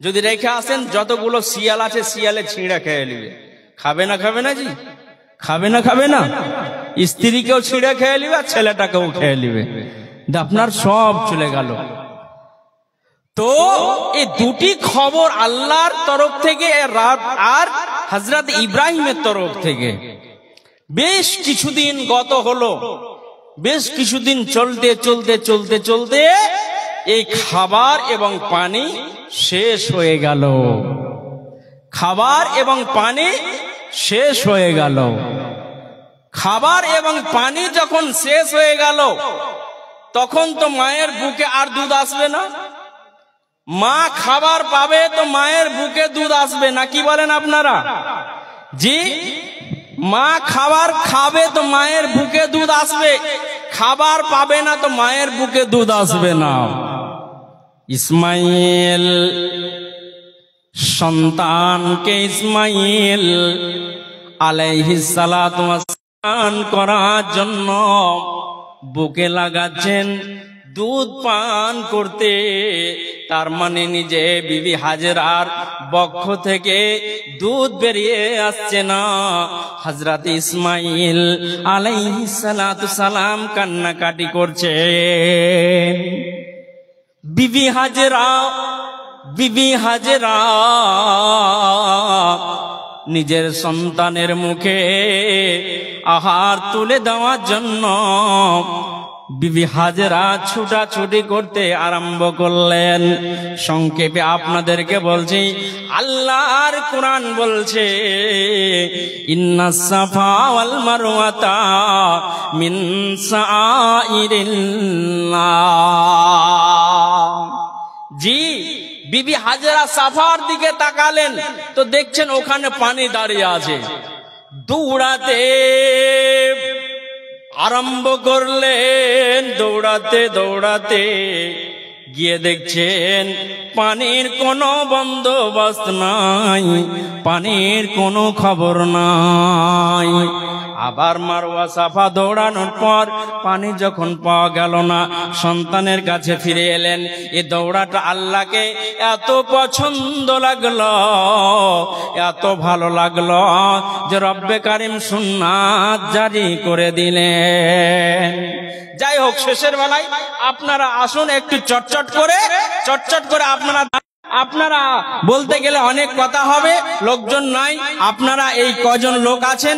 যদি রেখে আসেন, যতগুলো শিয়াল আছে শিয়ালে ছিঁড়ে খেয়ে নিবে। খাবে না? খাবে না জি? খাবে না? খাবে না? স্ত্রীকেও ছিঁড়ে খেয়ে নিবে আর ছেলেটাকেও খেয়ে নিবে, আপনার সব চলে গেল। তো এই দুটি খবর আল্লাহর তরফ থেকে আর হযরত ইব্রাহিমের তরফ থেকে। বেশ কিছুদিন গত হলো, বেশ কিছুদিন চলতে চলতে চলতে চলতে এই খাবার এবং পানি শেষ হয়ে গেল। খাবার এবং পানি শেষ হয়ে গেল। খাবার এবং পানি যখন শেষ হয়ে গেল, তখন তো মায়ের বুকে আর দুধ আসবে না। মা খাবার পাবে তো মায়ের বুকে দুধ আসবে না, কি বলেন আপনারা? জি, মা খাবার খাবে তো মায়ের বুকে দুধ আসবে, খাবার পাবে না তো মায়ের বুকে দুধ আসবে না। ইসমাইল সন্তানকে ইসমাইল আলাইহিস সালাতু ওয়াস সালাম করার জন্য বুকে লাগাচ্ছেন দুধ পান করতে। তার মানে নিজে বিবি হাজরার বক্ষ থেকে দুধ বেরিয়ে আসছে না। হযরত ইসমাইল আলাইহিস সালাতু সালাম কান্নাকাটি করছে। বিবি হাজরা নিজের সন্তানের মুখে আহার তুলে দেওয়ার জন্য বিবি হাজরা ছুটাছুটি করতে আরম্ভ করলেন। সংক্ষেপে আপনাদেরকে বলছি, আল্লাহর কোরআন বলছে, ইন্নাস সাফা ওয়াল মারওয়াতা মিন শাআইরিল্লাহ। জি, বিবি হাজরা সাফার দিকে তাকালেন তো দেখছেন ওখানে পানি দাঁড়িয়ে আছে। দৌড়াতে আরম্ভ করলেন, দৌড়াতে দৌড়াতে গিয়ে দেখছেন পানির কোনো বন্দোবস্ত নাই, পানির কোনো খবর নাই। আবার মারওয়া সাফা দৌড়ানোর পর পানি যখন পাওয়া গেল না, সন্তানের কাছে ফিরে এলেন। এই দৌড়াটা আল্লাহকে এত পছন্দ লাগলো, এত ভালো লাগলো যে রব্বে কারিম সুন্নাত জারি করে দিলেন। যাই হোক, শেষের বেলায় আপনারা আসুন একটু চটচট করে আপনারা বলতে গেলে অনেক কথা হবে, লোকজন নাই, আপনারা এই কজন লোক আছেন